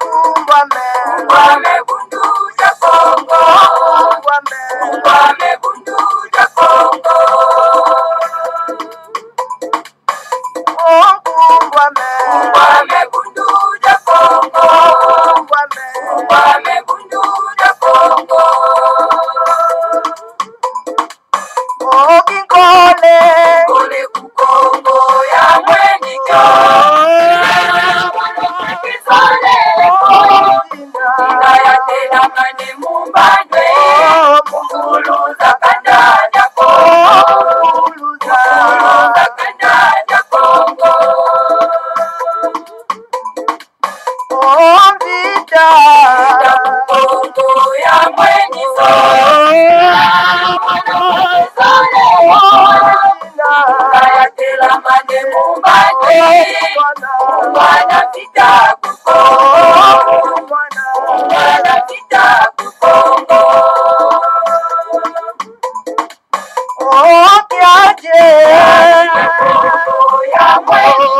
Kumbame bundu ja Kongo. Kumbame bundu ja Kongo. Kumbame bundu ja Kongo. Kumbame bundu ja Kongo. Kole ku Kongo ya mweni jo. Ina ya tena mane mumbane. Mukuluza kanda ja Kongo. Mukuluza kanda ja Kongo. Ina ku Kongo ya mweni zo. Kayatela mane mumbane. Mwana vita ku Kongo. Mwana vita ku Kongo. Ya mweni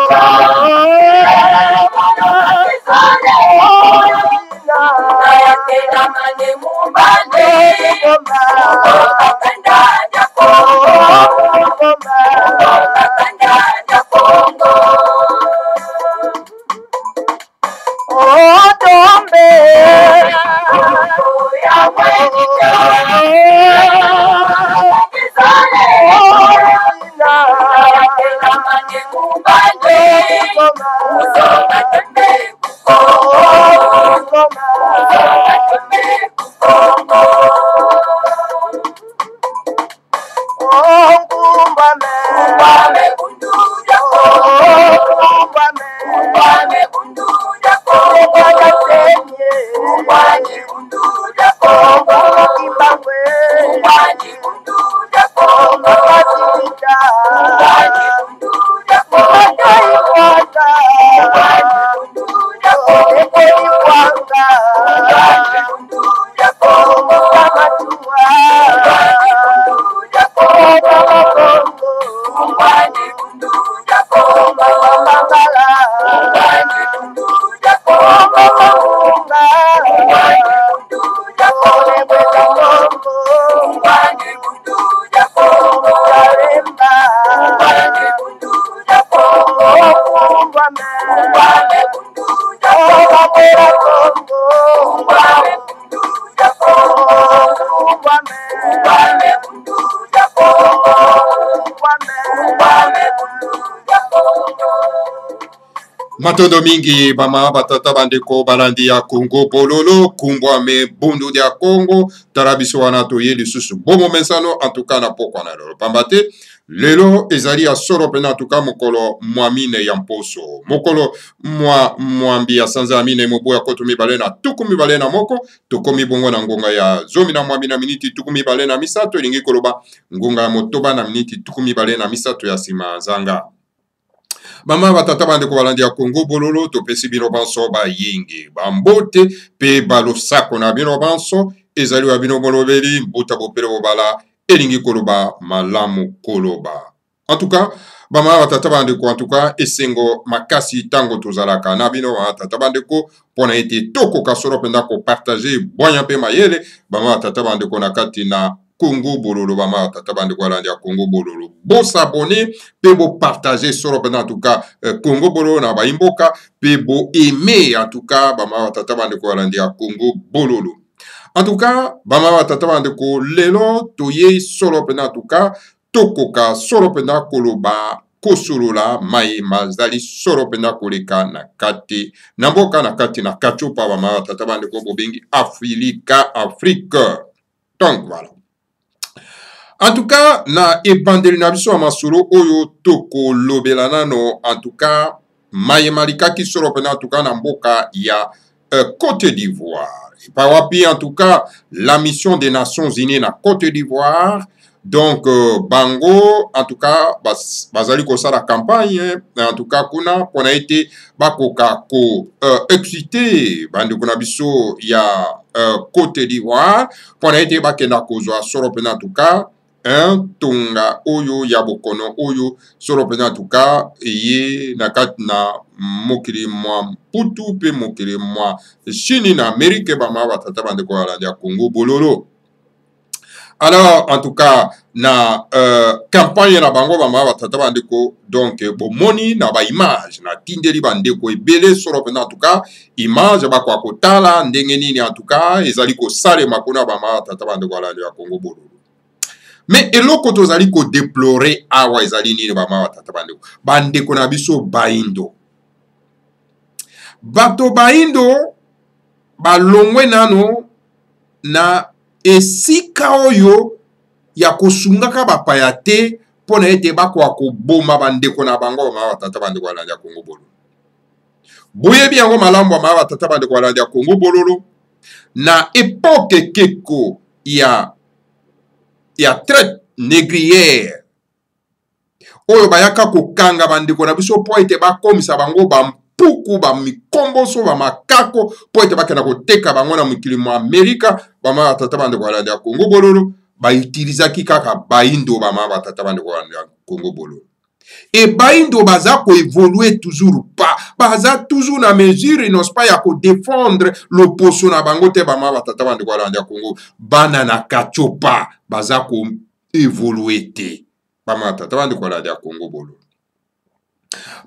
kayatela mane mumbane. Kanda ja Kongo. Kanda ja Kongo. Ya mweni kayatela mane mumbane. Uzoka tembe ku Kongo. Uzoka tembe ku Kongo. Kumbame bundu ja Kongo. Kumbame bundu ja Kongo. Kumbame bundu ja Kongo. Kumbame bundu ja Kongo. Kumbame bundu ja Kongo. Kumbame bundu ja Kongo. Kumbame bundu ja Kongo. Kumbame bundu ja Kongo. Kumbame bundu ja Kongo. Kumbame bundu ja Kongo. Kumbame bundu ja Kongo. Kumbame bundu ja Kongo. Kumbame bundu ja Kongo. Kumbame bundu ja Kongo. Kumbame bundu ja Kongo. Kumbame bundu ja Kongo. Kumbame bundu ja Kongo. Matondo mingi bama batata bandeko balandi ya Congo bololo kumbwame bundu dia Congo tarabiso wana toye lisusu bomo mensano en tout cas na pokwa na lelo pambate lelo ezali ya soro pena en tout cas mokolo mwamine ya mposo mokolo mwambi ya sanza amine mobo ya koto mibale na tuku mibale na moko tokomi bongo na ngonga ya zomi na mwambi na miniti tuku mibale na misato elingi koloba ngonga ya motoba na miniti tuku mibale na misato ya sima zanga. Mama batata bandeko balandi ya Congo bololo topesi bino banso ba yingi bambote pe balosako na bino banso ezali wa bino bolobeli mbuta bopele bobala elingi koloba malamu koloba. En tout cas bama batata bandeko en tout cas esengo makasi tango tozalaka na bino batata bandeko pona ete toko kasoro penda ko partager bonya pe mayele bama batata bandeko na kati na Congo bololo bama tata bandeko balandi ya Congo bololo bo s'abonner pe bo partager soro en tout cas Congo bololo na ba imboka pe bo aimer en tout cas bama tata bandeko balandi ya Congo bololo. En tout cas bama tata bandeko lelo toye solo en tout cas tokoka soro penda koloba kosolola mai mazali soro penda koleka na kati na mboka na kati na kachopa bama tata bandeko bobengi Afrique. Donc voilà. En tout cas, na ebandeli na biso amasolo oyo toko lobela no en tout cas maye malika ki soro pena en tout cas na mboka ya Côte d'Ivoire. Et par wapi en tout cas la mission des Nations Unies na Côte d'Ivoire. Donc bango en tout cas bazali ko sala campagne en tout cas kuna pona été bakoka ko excité bandi kuna biso ya Côte d'Ivoire pona été bakenda kozwa soro pena en tout cas tonga oyo ya bokono oyo solo pena en tout cas eye na kati na mokili mwa mputu pe mokili mwa chini na Amérique bama batata bandeko balandi ya Congo bololo. Alors en tout cas na campagne na bango bama batata bandeko donc bomoni na ba image na tindeli bandeko ebele solo pena en tout cas image bakwa kotala ndenge nini en tout cas ezali ko sale makona bama batata bandeko balandi ya Congo bololo. Mais eloko tozali ko déplorer awa ezali nini bama batata bandeko bandeko na biso baindo bato baindo balongwe nano na esika oyo ya kosungaka bapaya te mpona ete bakwa koboma bandeko na bango bama batata bandeko balandi ya Congo bololo. Boyebi yango malamu bama batata bandeko balandi ya Congo bololo na époque keko ya traite négrière oyo bayaka kokanga bandeko na biso po ete bakomisa bango bampuku bamikomboso bamakako po ete bakenda koteka bango na mokili mwa Amerika bama batata bandeko balandi ya Congo bololo baitilizaki kaka baindo bama batata bandeko balandi ya Congo bololo. Et baindo baza ko évoluer toujours pas baza toujours na mesure n'ose pas ya ko défendre l'opposition na bango te bama batata bandeko balandi ya Congo bana na kachopa baza ko évoluer te bama batata bandeko balandi ya Congo bololo.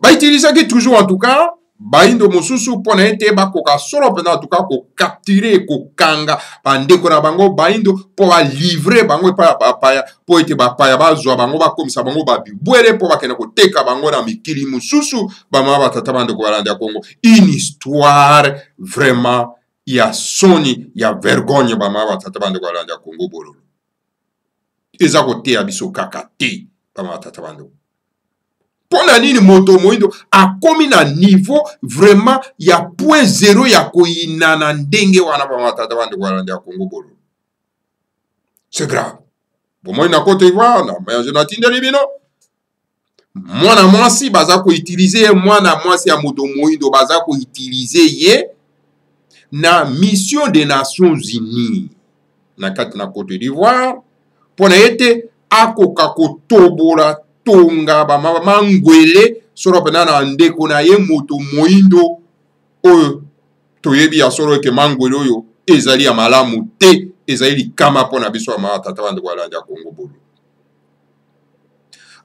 Bautilisaki toujours en tout cas baindo mosusu mpona ete bakoka solo mpena en tout cas kokapture kokanga bandeko na bango baindo mpo balivre bango epai ya bapaya mpo ete bapaya bazwa bango bakomisa bango babibwele mpo bakende koteka bango na mikili mosusu bama batata bandeko balandi ya Congo. Une histoire vraiment ya soni ya vergogne bama batata bandeko balandi ya Congo bololo eza koteya biso kaka te bama batata bandeko. Pona nini moto moindo akomi na niveau vraiment ya point zéro ya koyina na ndenge wana bama batata bandeko balandi ya Congo bololo. C'est grave. Bomoi na Côte d'Ivoire na mayaje na tindeli bino mwana mwasi baza ko utiliser mwana mwasi ya moto moindo baza ko utiliser ye na mission des Nations Unies na kati na Côte d'Ivoire pona ete akoka kotobola tonga bama mangwele solo pena na ndeko na ye moto moindo oyo toyebi ya solo ke mangwele oyo ezali ya malamu te ezali likama pona biso ya batata bandeko balandi ya Congo bololo.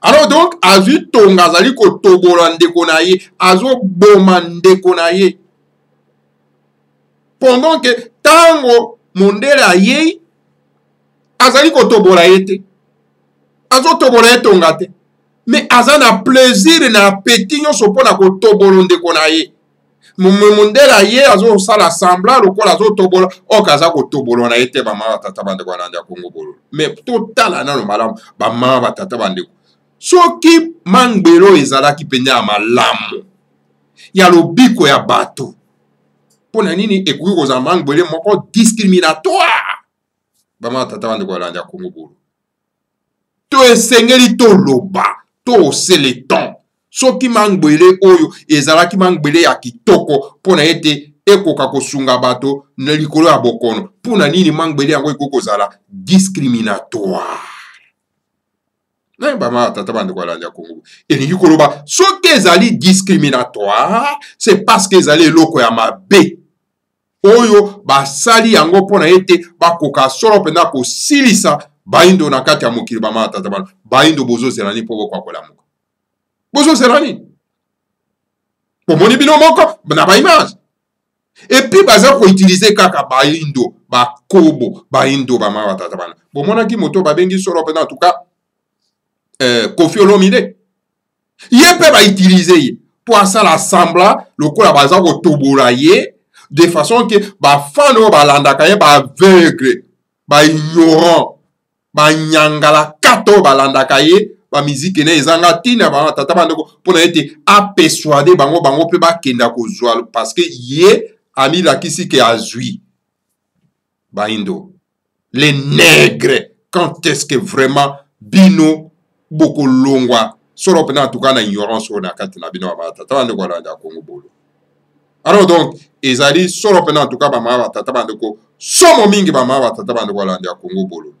Alors donc azwi tonga azali kotobola ndeko na ye azoboma ndeko na ye pendant que tango mondele ayei azali kotobola ye te azotobola ye tonga te mais aza na plaisir na appétit nyonso mpona kotobola ndeko na ye mondele aye azosala semblant lokola azotobola oyo aza kotobola na ye te bama batata bandeko balandi ya Congo bololo. Mais totala nano malamu bama batata bandeko soki mangbelo ezalaki pene ya malamu ya lobiko ya bato mpona nini ekoki kozala mangbele moko discriminatoire bama batata bandeko balandi ya Congo bololo. To esengeli toloba to osele ton soki mangbele oyo ezalaki mangbele ya kitoko mpona ete ekoka kosunga bato na likolo ya bokono mpona nini mangbele yango ekoki kozala discriminatoire na bama batata bandeko balandi ya Congo elingi koloba soki ezali discriminatoire c'est parce que ezali eloko ya mabe oyo basali yango mpona ete bakoka solo mpena kosilisa baindo na kati ya mokili bama batata bandeko baindo bozozela nini mpo bokwa kolamuka bozozela nini pomoni bino moko na baimage epuis baza koutilize kaka baindo bakobo baindo bama batata bandeko bomonaki moto babengi solo mpena en tout cas Koffi Olomide ye mpe bautilize ye mpo asala semblant lokola baza kotobola ye de façon ke bafane oyo balandaka ye baaveugle baignorant banyangala kata oyo balandaka ye bamiziki ne ezanga ntina batata bandeko mpona ete apersuade bango mpe bakenda kozwa parce que ye amilakisi ke azwi baindo les nègres quand est-ce que vraiment bino bokolongwa solo pena en tout cas na ignorance oyo na kati na bino batata bandeko balandi ya Congo bololo. Alors donc ezali solo pena en tout cas bama batata bandeko somo mingi bama batata bandeko balandi ya Congo bololo.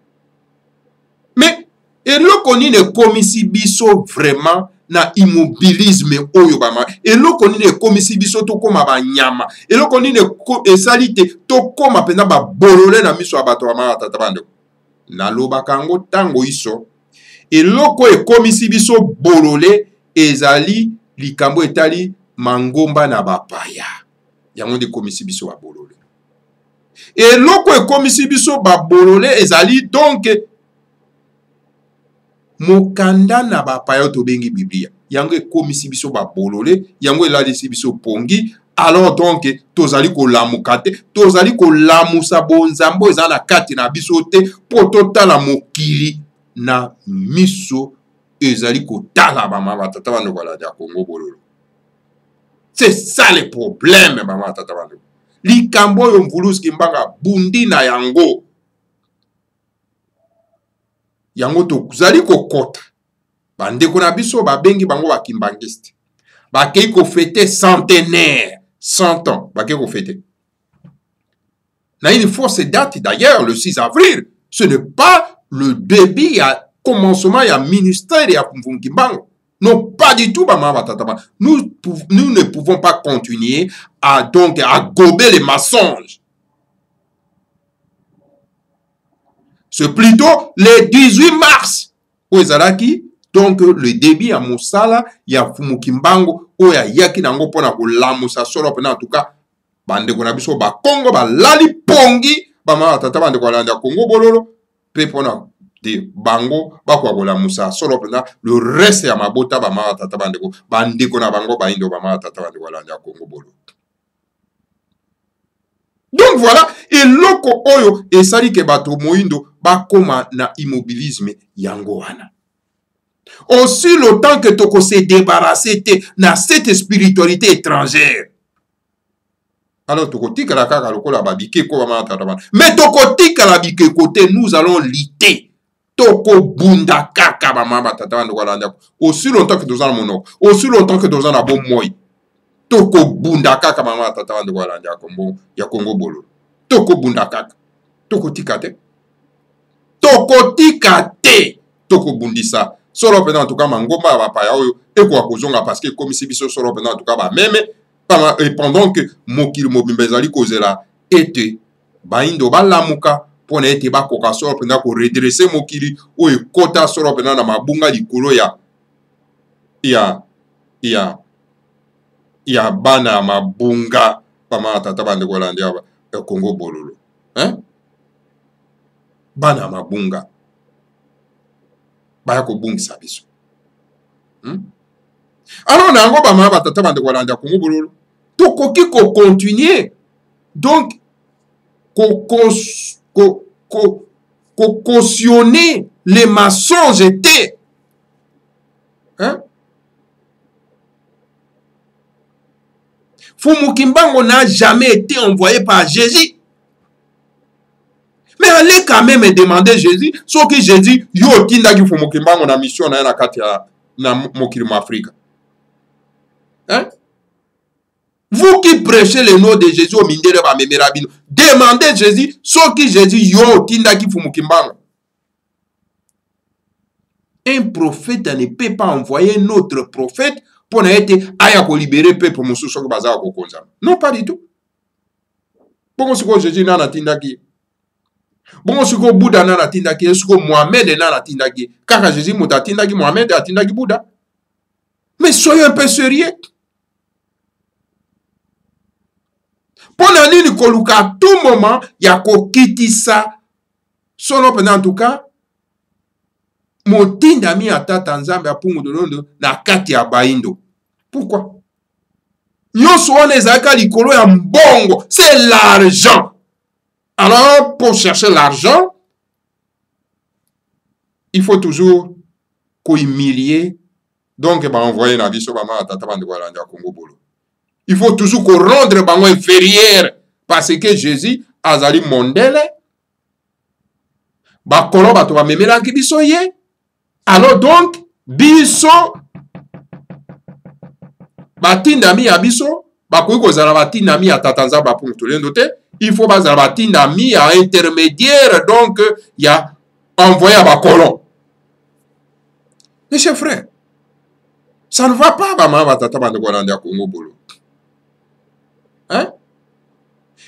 Mais eloko nini ekomisi biso vraiment na immobilisme oyo bama, eloko nini ekomisi biso tokoma banyama, eloko nini esali te tokoma pena babolole na miso ya bato bama tata bando. Nalobaka yango tango iso eloko ekomisi biso bolole ezali likambo etali mangomba na bapaya, yango nde ekomisi biso babolole. Eloko ekomisi biso babolole ezali donc mokanda na bapaya tobengi Biblia, yango ekomisi biso babolole, yango elalisi biso pongi. Alors donc tozali kolamuka te, tozali kolamusa bonzambo eza na kati na biso te po totala mokili na miso ezali kotala bama batata bando balandi ya Congo bololo. C'est ça le problème bama batata bando. Likambo oyo mvuluski mbanga bundi na yango. Yango tozali kokota. Bandeko na biso babengi bango bakimbangiste. Bakei ko fêter centenaire. 100 ans, bakei ko fêter. Na une fausse date d'ailleurs, le 6 avril, ce n'est pas le début à commencement à ministère à Mvungimbango. Non, pas du tout, nous ne pouvons pas continuer à gober les mensonges. C'est plutôt le 18 mars, où ezalaki, donc le début à Moussala, il y a Fumukimbango, où il y a Yaki Nango Pona Lamusa Solo, en tout cas, bande konabiso ba Congo, ba lali pongi, ba ma tata bande kolanda Congo bololo, pe pona de bango, ba kwa Lamusa Solo, le reste ya mabota, ba ma tata bande kona bango, ba indo, ba ma tata bande kolanda Congo bololo. Donc voilà, et loko oyo, et sali ke bato moindo, ba koma na immobilisme yangoana. Aussi longtemps que toko se débarrasser na cette spiritualité étrangère. Alors toko tika la kaka lokola babike ko ba matata. Mais toko tika la bike côté nous allons lutter. Toko bunda kaka ba matata ndolanda. Aussi longtemps que nous allons mono, aussi longtemps que nous allons bon moi. Toko bunda kaka ba matata ndolanda kombo ya Congo bolo. Toko bunda kaka. Toko tika te. Toko tika te. Toko bundisa. Solo pendant en tout cas mangomba ba paya oyo ekwa kozonga parce que comme si biso solo pendant en tout cas ba même pendant que mokili mobimbezali kozela ete baindo balamuka pona ete bakoka solo pendant ko redresser mokili oyo kota solo pendant na mabunga likolo ya bana mabunga pama tata bande kolande ya Congo bololo hein bana mabunga baya ko bungisa biso. Alors nango ba ma batata bande kolanda Congo bololo. Tokoki ko continuer. Donc cautionner les mensonges étaient. Hein? Fumukimbango n'a jamais été envoyé par Jésus. Mais allez quand même demander Jésus, ce que Jésus, yo tinda ki Fumukimbango na mission na kati na mokili ma Afrique. Hein? Vous qui prêchez le nom de Jésus au mindere ba memerabino, demandez Jésus, ce que Jésus yo tinda ki Fumukimbango. Un prophète ne peut pas envoyer un autre prophète pour être aya ko libérer peuple mususu so baza ko konza. Non, pas du tout. Bon ce que Jésus na tinda ki. Bon ce que Bouddha na tinda ki, ce que Mohamed na tinda ki. Car Jésus muta tinda ki Mohamed a tinda ki Bouddha. Mais soyez un peu sérieux. Pendant nini koluka à tout moment ya ko kitisa solo pendant en tout cas motinda mi atata nzambe apungu dolondo na kati ya baindo. Pourquoi? Nyonso wana ezalaka likolo ya mbongo, c'est l'argent. Alors pour chercher l'argent, il faut toujours humilier. Donc ba envoyer na biso ba ma atata bande kolanda Congo bolo. Il faut toujours qu'on rendre bango inférieur parce que Jésus azali mondele ba kolo bato ba memela ki biso ye. Alors donc biso batindami ya biso bakoki kozala batindami ya tatanza ba pour tolendo te, il faut bazala batindami ya intermédiaire donc ya envoyé ba kolon. Mes chers frères, ça ne va pas, Congo Bolo. Hein?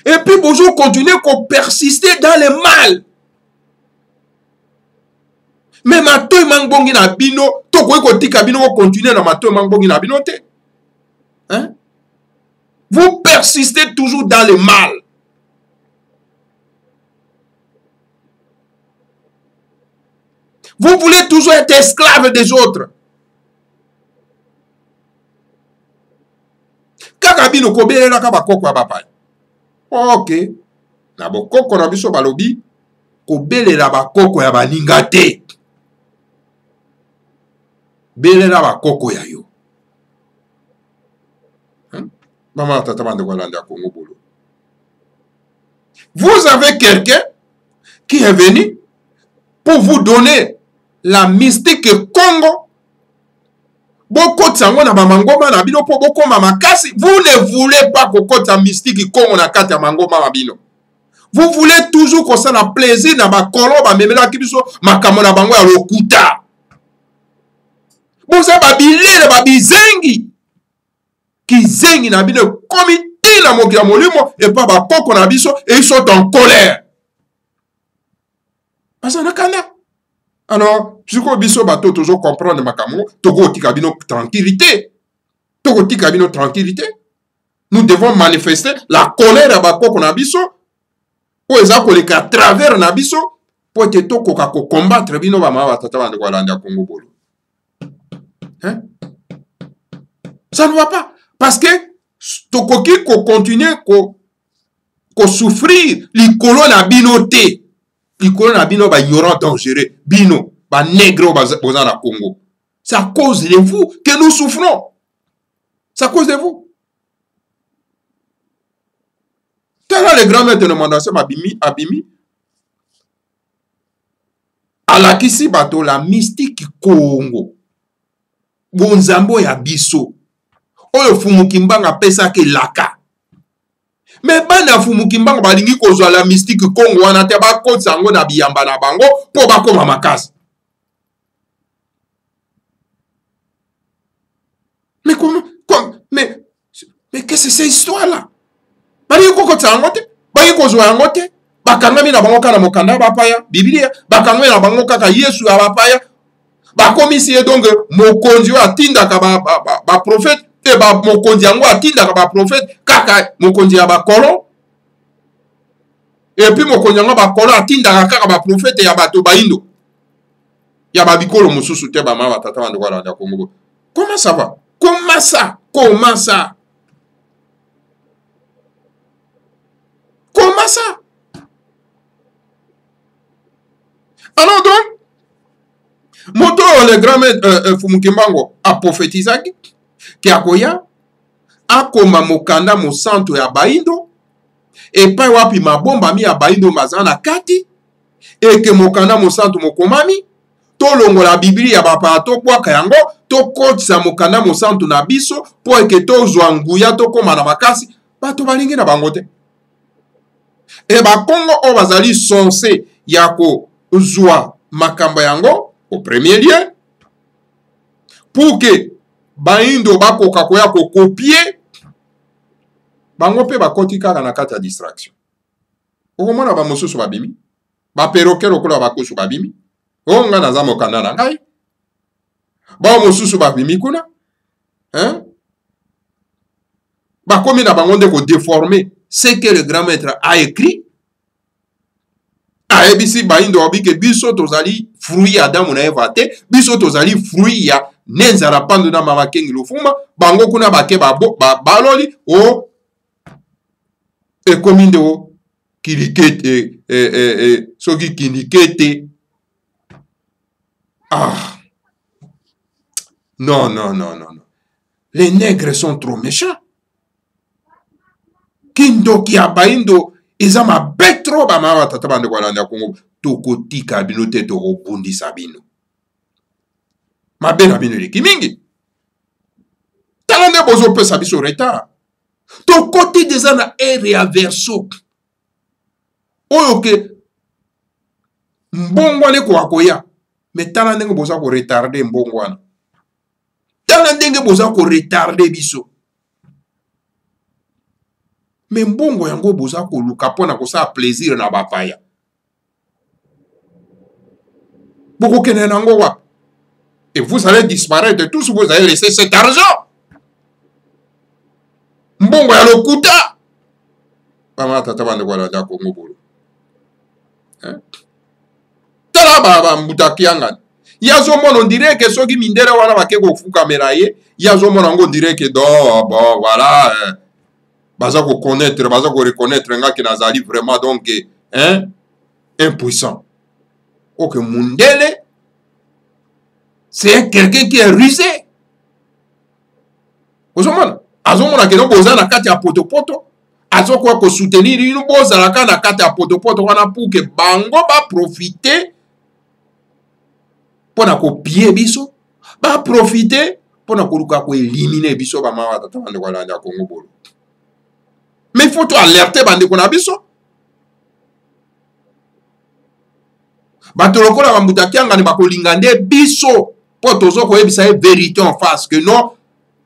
Et puis, bonjour, continuer qu'on persister dans le mal. Mais mato mangbongi na bino, toko eko tika bino ko continuer na mato mangbongi na bino te. Hein? Vous persistez toujours dans le mal. Vous voulez toujours être esclave des autres. Kaka bino ko belela ka bakoko ya bapaya. Ok. Na bokoko na biso balobi ko belela bakoko ya baninga te. Belela bakoko ya yo. Maman tata bande Walanda Congo Bolo. Vous avez quelqu'un qui est venu pour vous donner la mystique Congo. Beaucoup de sango na bamangoma na bino po boko mamakasi. Vous ne voulez pas que la mystique Congo na kata mangoma na bino. Vous voulez toujours que ça na plaisir na ba kolo ba memela kibiso makamo na bango ya lokuta. Vous avez babilele babizengi. Kizengi na bino komiti na mokia molimo et pas ba koko na biso et ils sont en colère. Parce que alors, je crois que bateau toujours comprendre makamo, togo tikabino tranquillité. Togo tikabino tranquillité. Nous devons manifester la colère à bakoko na biso. Pour les à travers na biso pour que toko kako combattre bino ba ma tata bande Walanda Congo Bolo. Hein? Ça ne va pas. Parce que tokoki ko continuer ko souffrir likolo na bino te. Likolo na bino ba ignorant dangereux bino ba nègre ba na Congo. C'est à cause de vous que nous souffrons. C'est à cause de vous. Tala le grand maître de mandation abimi alakisi bato la mystique Congo. Bonzambo ya biso. Oyo fumukimbanga pesa ke laka. Mais bana fumukimbanga balingi kozwa la mystique Congo wana te ba kotsango na biyamba na bango po bakoma makasi. Mais comment mais qu'est-ce que c'est cette histoire là? Balingi kotsango te, balingi kozwa yango te. Bakangami na bango kana mokanda bapaya, Biblia, bakangami na bango kaka Yesu ya bapaya. Bakomisi donc mokonzi atinda ka ba prophète et ba mokonzi yango atinda ka ba prophète kaka mokonzi ya ba kolo et puis mokonzi yango ba kolo atinda kaka ba prophète ya bato baindo ya ba bikolo mususu te ba mama tata bande Walanda Congo. Comment ça va? Comment ça? Comment ça? Comment ça? Alors donc moto le grand maître Fumukimbango a prophétisé ki akoya akoma mokanda mo centre ya baindo et pa wapi mabomba mi ya baindo mazana kati et que mokanda mo centre mokomami to longola Biblia ya bapa to kwaka yango to kotisa mokanda mo centre na biso po que to zwa nguya to koma na makasi bato balingi na bango te et ba Congo o bazali censé yako zwa makamba yango au premier lieu, pour que baindo bakoka koya ko copier, bango pe bakoti kaka na kati ya distraction. Okomona ba mosusu babimi, ba perroquet lokola bakosu babimi, onga naza mokanda na ngai. Ba mosusu babimi kuna, hein? Bakomi na bango ndeko déformer ce que le grand maître a écrit. Aebisi baindo obike biso tozali fruit ya Adamu na Eva te, biso tozali fruit ya nenzala pando na mamakengi lofuma, bango kuna bake baloli o ekominde o kilikete soki kilikete. Ah non. Les nègres sont trop méchants. Kindo ki abaindo Iza ma betro ba ma tata bande Walanda Congo toko tika bino te to robundi sabino. Ma bena bino leki mingi. Talande bozo pe sabiso retard. To côté des ana ere averso. Oyo ke mbongwane ko akoya. Mais talande bozo ko retarder mbongwana. tala ndenge boza ko retarder biso. Mais mbongo yango boza ko luka pona ko sa plaisir na bapaya. Boko kene nango wa. Et vous allez disparaître tous, vous allez laisser cet argent. Mbongo ya lokuta. Mama tata bande kwa la Congo bolo. Tala baba mbutaki yanga. Yazo mon on dirait que soki mindere wana bakeko fu caméra ye, yazo mon on dirait que bon voilà baza ko connaître, baza ko reconnaître nga ki nazali vraiment donc impuissant. Ok mundele c'est quelqu'un qui est rusé. Ozomona, azomona que no boza na kati ya poto. Azo kwa ko soutenir ino boza la kana kati ya poto wana pour que bango ba profiter pour na copier biso, ba profiter pour na koluka ko éliminer biso ba mawa tata bande kwa la Congo bolo. Mais il faut tout alerter bande ko na biso. Bato lokola bambutaki anga ni bakolingande biso po tozo ko yebisa vérité en face que non,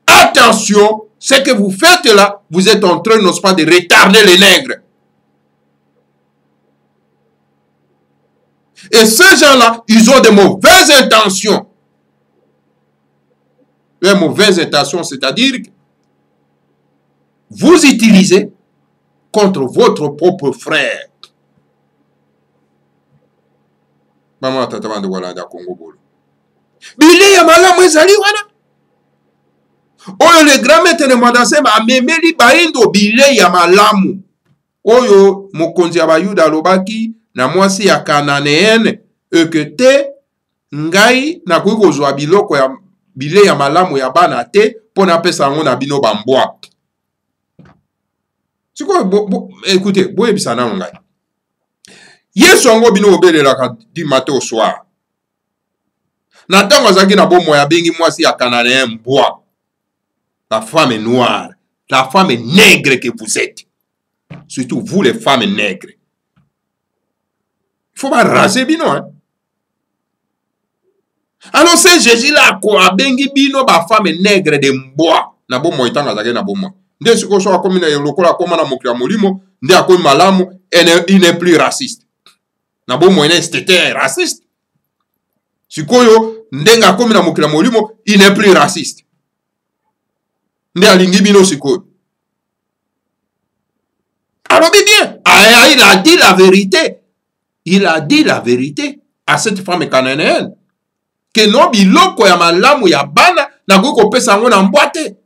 attention, ce que vous faites là, vous êtes en train, n'est-ce pas, de retarder les nègres. Et ces gens-là, ils ont de mauvaises intentions. Les mauvaises intentions, c'est-à-dire que vous utilisez contre votre propre frère. Maman tata bande wala da Congo bolo. Bile ya malamu ezali wana. Oyo le grand maître de Mandasema amemeli baindo bile ya malamu. Oyo mokonzi ya bayuda alobaki na mwasi ya Kananéenne ekete ngai na kukozwa biloko ya bile ya malamu ya bana te pona pesa ngo na bino bambwa. Siko écoutez, boye bisana ngai. Yesu ango bino obelela di matin au soir. Na tango azaki na bomo ya bengi mwasi ya Kananéen mbwa. La femme noire, la femme nègre que vous êtes. Surtout vous les femmes nègres. Il faut pas raser bino, hein. Alors c'est Jésus là quoi bengi bino ba femme nègre de mbwa. Na bomo itanga zake na bomo. Nde siko so akomi na lokola koma na mokya molimo, nde akomi malamu, il n'est plus raciste. Na bomo ene c'était raciste. Sikoyo ndenga akomi na mokya molimo, il n'est plus raciste. Nde alingi bino sikoyo. Alors bien, il a dit la vérité. Il a dit la vérité à cette femme cananéenne. Que no biloko ya malamu ya bana na kuko pesa ngo na mbwate.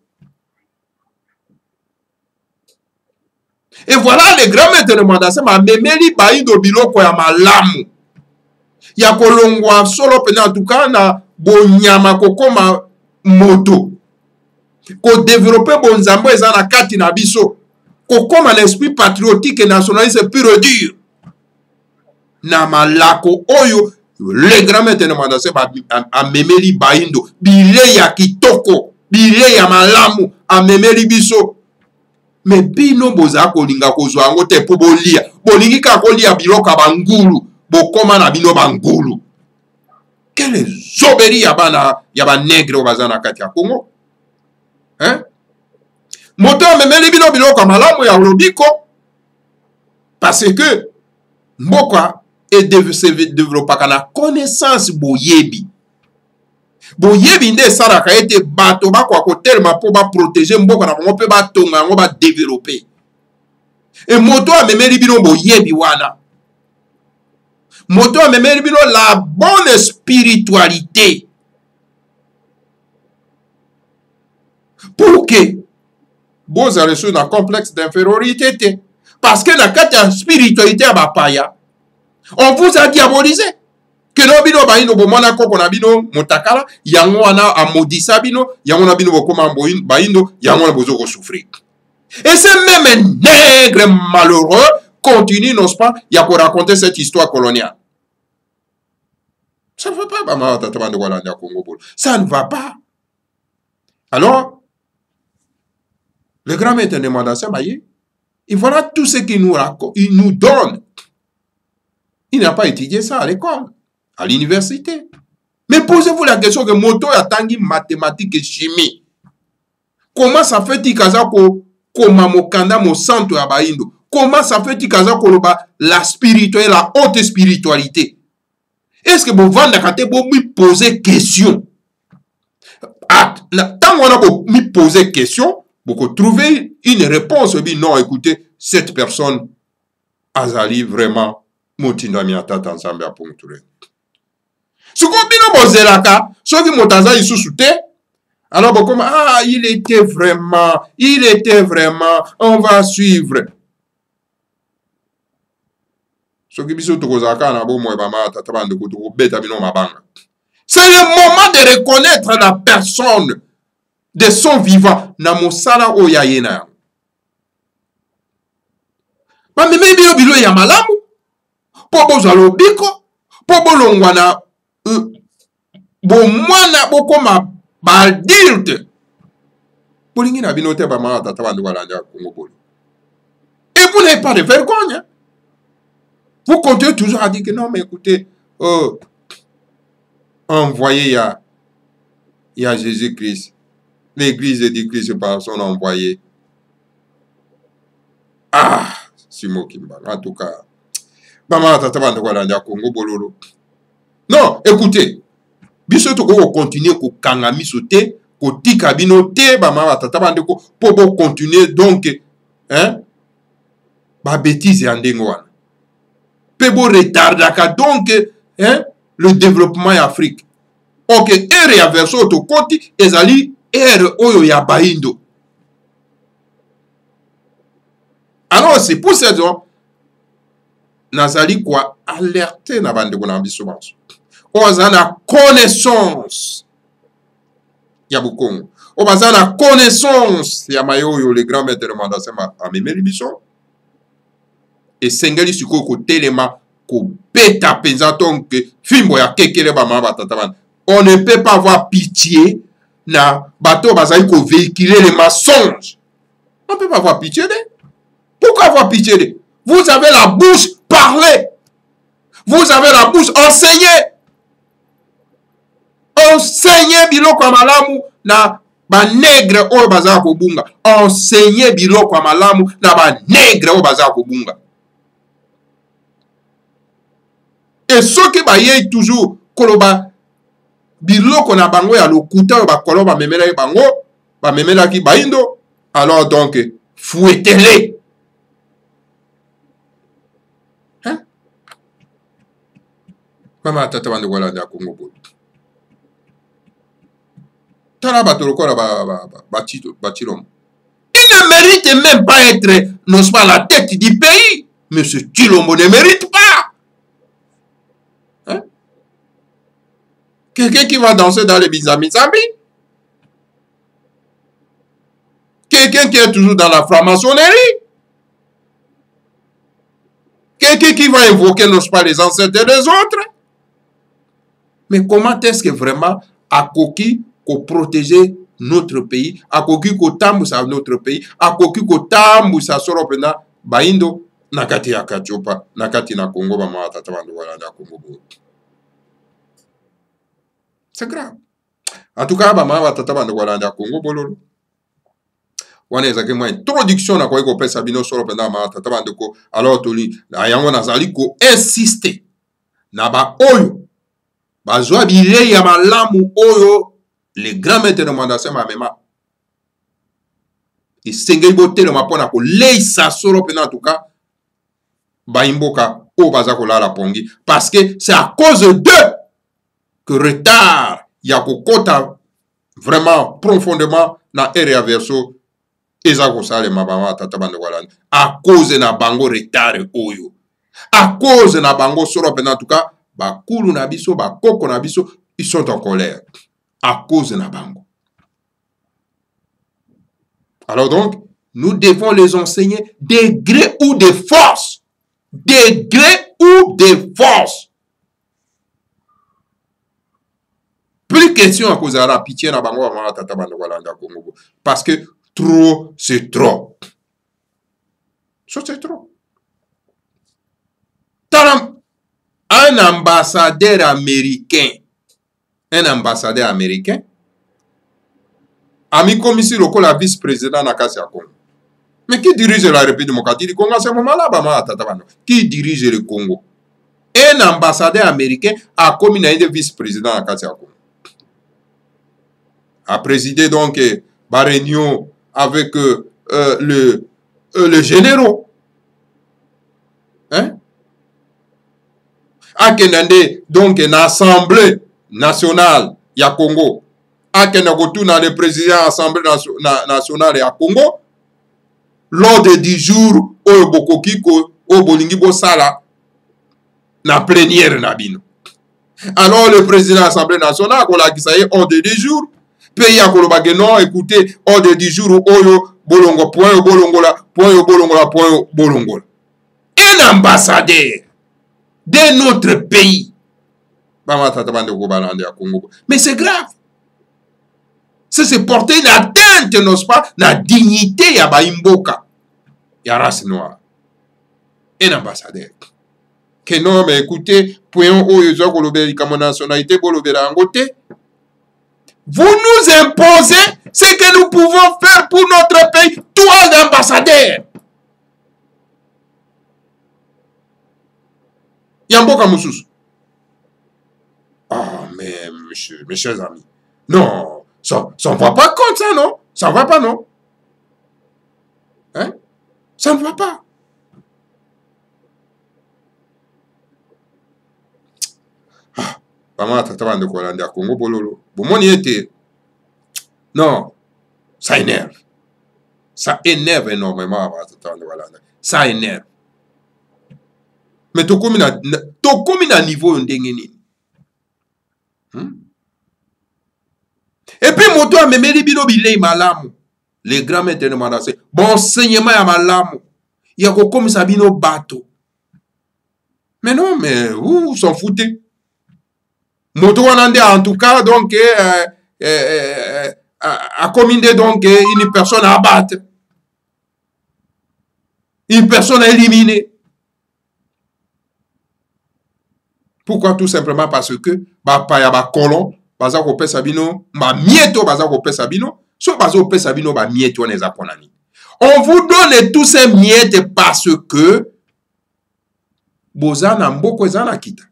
Et voilà le grand maître de Mandasema memeli baindo biloko ya malamu. Ya kolongwa solo pena en tout cas na bonyama kokoma moto. Ko développer bonzambo eza na kati na biso. Ko koma l'esprit patriotique et nationaliste pur et dur. Na malako oyo le grand maître de Mandasema a memeli baindo bile ya kitoko, bile ya malamu a memeli biso. Mais bino boza kolinga kozwa yango te po bolia. Bolingi ka kolia biloka bangulu, bokoma na bino bangulu. Quelle zoberi ya ba nègre o bazana kati ya Congo? Hein? Moto memeli bino biloka malamu ya lobiko parce que mboka et se développer kana connaissance boyebi. Boyebi nde saraka ete bato ba kwa kotelma po ba protéger mboka na bango pe ba tonga ngo ba développer. Et moto amemeli bino boyebi wana. Moto amemeli bino la bonne spiritualité. Pour que vous avez reçu un complexe d'infériorité. Parce que dans la spiritualité à Bapaya, on vous a diabolisé. Que no bino baino bomona koko na bino motakala yango wana amodisa bino yango na bino bokoma baino yango na bozo ko souffrir. Et ces mêmes nègres malheureux continuent, n'est-ce pas, ya ko raconter cette histoire coloniale. Ça ne va pas, Bama tata bande wala ndia Congo bolo. Ça ne va pas. Alors le grand maître de Mandasema et voilà tout ce qu'il nous donne. Il n'a pas étudié ça à l'école, à l'université. Mais posez-vous la question que moto ya tangi mathématique et chimie. Comment ça fait kaza ko koma mokanda mo centre ya baindo? Comment ça fait kaza ko la spiritualité, la haute spiritualité? Est-ce que vous vendez pour me poser question? Ah, tant qu'on a me poser question, vous trouver une réponse. Non, écoutez, cette personne azali vraiment motinda miatata ensemble à poncturer. Ce qu'on dit dans Bozelaka, ceux qui m'ont sous-souté, alors bon, comme ah, il était vraiment, on va suivre. C'est le moment de reconnaître la personne de son vivant. Namosala oyayena. Ma mimi bilo ya malamu. Pobo zalo biko. Pobo longwana. Bo mwana bokoma baldilte. Bolingi na binote ba mama tata bandu balanja Congo bolo. Et vous n'avez pas de vergogne. Vous continuez toujours à dire que non, mais écoutez, envoyé il y a Jésus-Christ. L'église de Christ par son envoyé. Ah, Simo Kimba. En tout cas, maman tata bandu balanja Congo bololo. Non, écoutez. Biso to ko continuer ko kangami sauter, ko tika bino te ba mama tata bande ko po continuer donc ba bêtise ya ndengo wana. Pe bo retardaka donc le développement en Afrique. OK, ere ya verso to koti ezali ere oyo ya baindo. Alors c'est pour cette raison nazali quoi alerter na bande ko na biso banso. Ozana connaissance ya bukongo. Ozana connaissance ya mayoyo le grand maître de mandasema amemeli biso. Et sengeli siko ko telema ko beta penza tonke fimbo ya kekele ba mama tataban. On ne peut pas avoir pitié na bateau bazali ko véhiculer les mensonges. On ne peut pas avoir pitié de. Pourquoi avoir pitié de? Vous avez la bouche parlée. Vous avez la bouche enseignée. Enseignez biloko malamu na ba nègre oyo bazaka kobunga. Enseignez biloko malamu na ba nègre oyo bazaka kobunga. Et ceux qui baye toujours koloba biloko na bango ya lokuta oyo bakolo ba memela bango, ba memela ki baindo, alors donc fouettez-les. Hein? Mama tata bande wala nda Congo bolo. Il ne mérite même pas être, non pas la tête du pays. Mais ce Tshilombo ne mérite pas. Hein? Quelqu'un qui va danser dans les bizamizambi. Quelqu'un qui est toujours dans la franc-maçonnerie. Quelqu'un qui va invoquer, non pas les ancêtres des autres. Mais comment est-ce que vraiment à Koki pour protéger notre pays, à koki ko tambusa notre pays, à koki ko tambusa soropena baindo nakati ya kachopa, nakati na Congo ba mama tata bandu wala na Congo bo. C'est grave. En tout cas ba mama tata bandu wala na Congo bololo. Wana ezake mo introduction na ko pesa bino soropena mama tata bandu ko alors toli ayango nazali ko insister na ba oyo bazwa bile ya malamu oyo les grands maîtres de mandasema mema et sengeli bote le mapona ko leisa solo pena en tout cas baimboka o bazako la pongi parce que c'est à cause d'eux que retard ya kokota vraiment profondément na area verso ezako sale mabama tata bande walani à cause na bango retard oyo à cause na bango solo pena en tout cas bakulu na biso bakoko na biso ils sont en colère à cause de Nabango. Alors donc, nous devons les enseigner de gré ou de force. De gré ou de force. Plus question à cause de la pitié Nabango parce que trop, c'est trop. Ça, c'est trop. Un ambassadeur américain un ambassadeur américain a mis comme ici le vice-président na kasi ya Congo. Mais qui dirige la République démocratique du Congo à ce moment-là? Qui dirige le Congo? Un ambassadeur américain a commis un vice-président na kasi ya Congo. A présidé donc la réunion avec le généraux. Hein? A kendande donc une assemblée nationale ya Congo. A kendande tout dans le président de l'Assemblée nationale ya Congo. L'ordre du jour oyo bokokiko oyo bolingi bosala na plénière na bino. Alors le président de l'Assemblée nationale akolakisa ye ordre du jour. Pays akolobake non, écoutez, ordre du jour oyo bolongo point yo bolongola point yo bolongola point yo bolongola. Un ambassadeur de notre pays. Mais c'est grave. C'est porter une atteinte, n'est-ce pas, la dignité ya baimboka ya race noire. Un ambassadeur. Que non, mais écoutez, point oyo zo kolobeli comme nationalité bolobela ngote. Vous nous imposez ce que nous pouvons faire pour notre pays. Toi, l'ambassadeur. Yamboka Moussous. Ah, mais mes chers amis. Non, ça ne va pas comme ça, non? Ça ne va pas, non? Hein? Ça ne va pas. Non, ça énerve. Ça énerve énormément. Ça énerve. Mais tu comme na niveau ndengeni. Et puis moto a memeli bino bilei malamu. Les grands maîtres de mandassé. Bon enseignement ya malamu. Ya ko comme ça bino bateau. Mais non, mais vous s'en foutez. Moto wanande en tout cas donc a commandé donc une personne à abattre. Une personne à éliminer. Pourquoi? Tout simplement parce que paya ba colon baza ko pesa bino ba mieto baza ko pesa bino so baza ko pesa bino ba mieto on ezaponani. On vous donne tous ces miettes parce que bozana mboko ezana kita.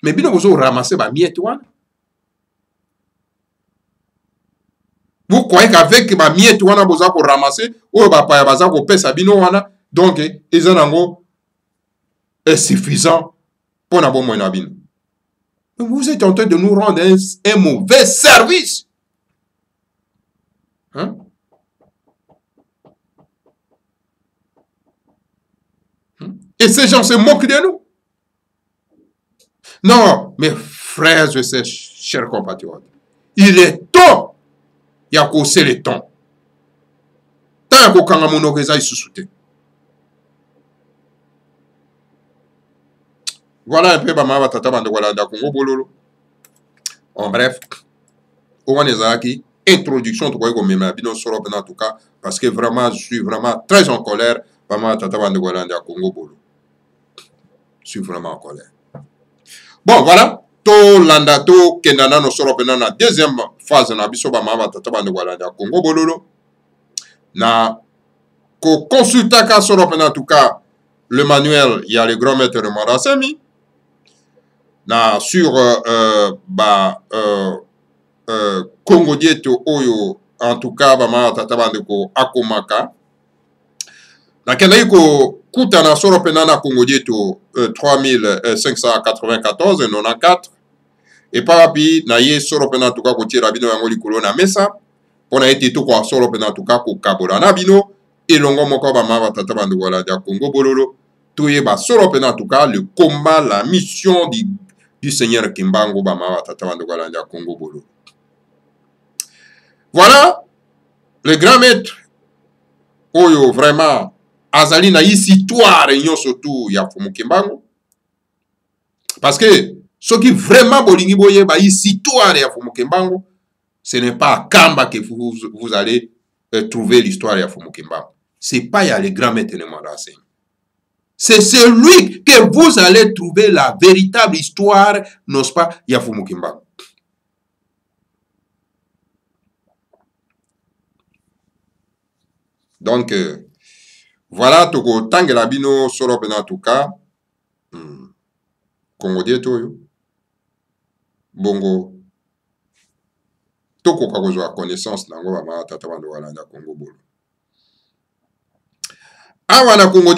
Mais bino bozo ramasser ba miettes wana. Vous croyez qu'avec ba miettes wana boza ko ramasser o ba paya baza ko pesa bino wana donc ezanango est suffisant. Vous êtes en train de nous rendre un mauvais service. Hein? Et ces gens se moquent de nous. Non, mes frères et sœurs, chers compatriotes, il est temps. Il y a causé le temps. Tant qu'on a mon orgueil sous-souté. Voilà un peu ma tata bande Walanda Congo Bololo. En bref, on est introduction de quoi comme bino soro en tout cas parce que vraiment je suis vraiment très en colère ma tata bande Walanda Congo Bololo. Je suis vraiment en colère. Bon voilà, to landa to kendana no soro pena na deuxième phase na biso ba ma tata bande Walanda Congo Bololo. Na ko consulta ka soro pena en tout cas le manuel, il y a le grand maître de Marasemi. Na sur Congo dieto oyo en tout cas ma tata bande ko akomaka na kenda ko kuta na soro pena na Congo dieto 3594 94 et parapi na ye soro pena en tout cas ko tira bino yango likolo na mesa pona ete to ko soro pena en tout cas ko kabola na bino elongo moko ma tata bande wala dia Congo Bololo toye ba soro pena en tout cas le combat, la mission du Seigneur Kimbango Bama Tata Wandogalanda Congo Bolo. Voilà le grand maître Oyo vraiment Azali na ici toi réunion surtout ya Fumu Kimbango parce que ce qui vraiment bolingi boye ba ici toi ya Fumu Kimbango ce n'est pas à Kamba que vous allez trouver l'histoire ya Fumu Kimbango. C'est pas ya le grand maître de Mandase. C'est celui que vous allez trouver la véritable histoire, n'est-ce pas, Yafumu Kimbango. Donc, voilà, toko tangela bino solo pena en tout cas. Congo dieto bongo toko kakozwa connaissance nango bama tata bando walanda Congo bolo. Awa na Congo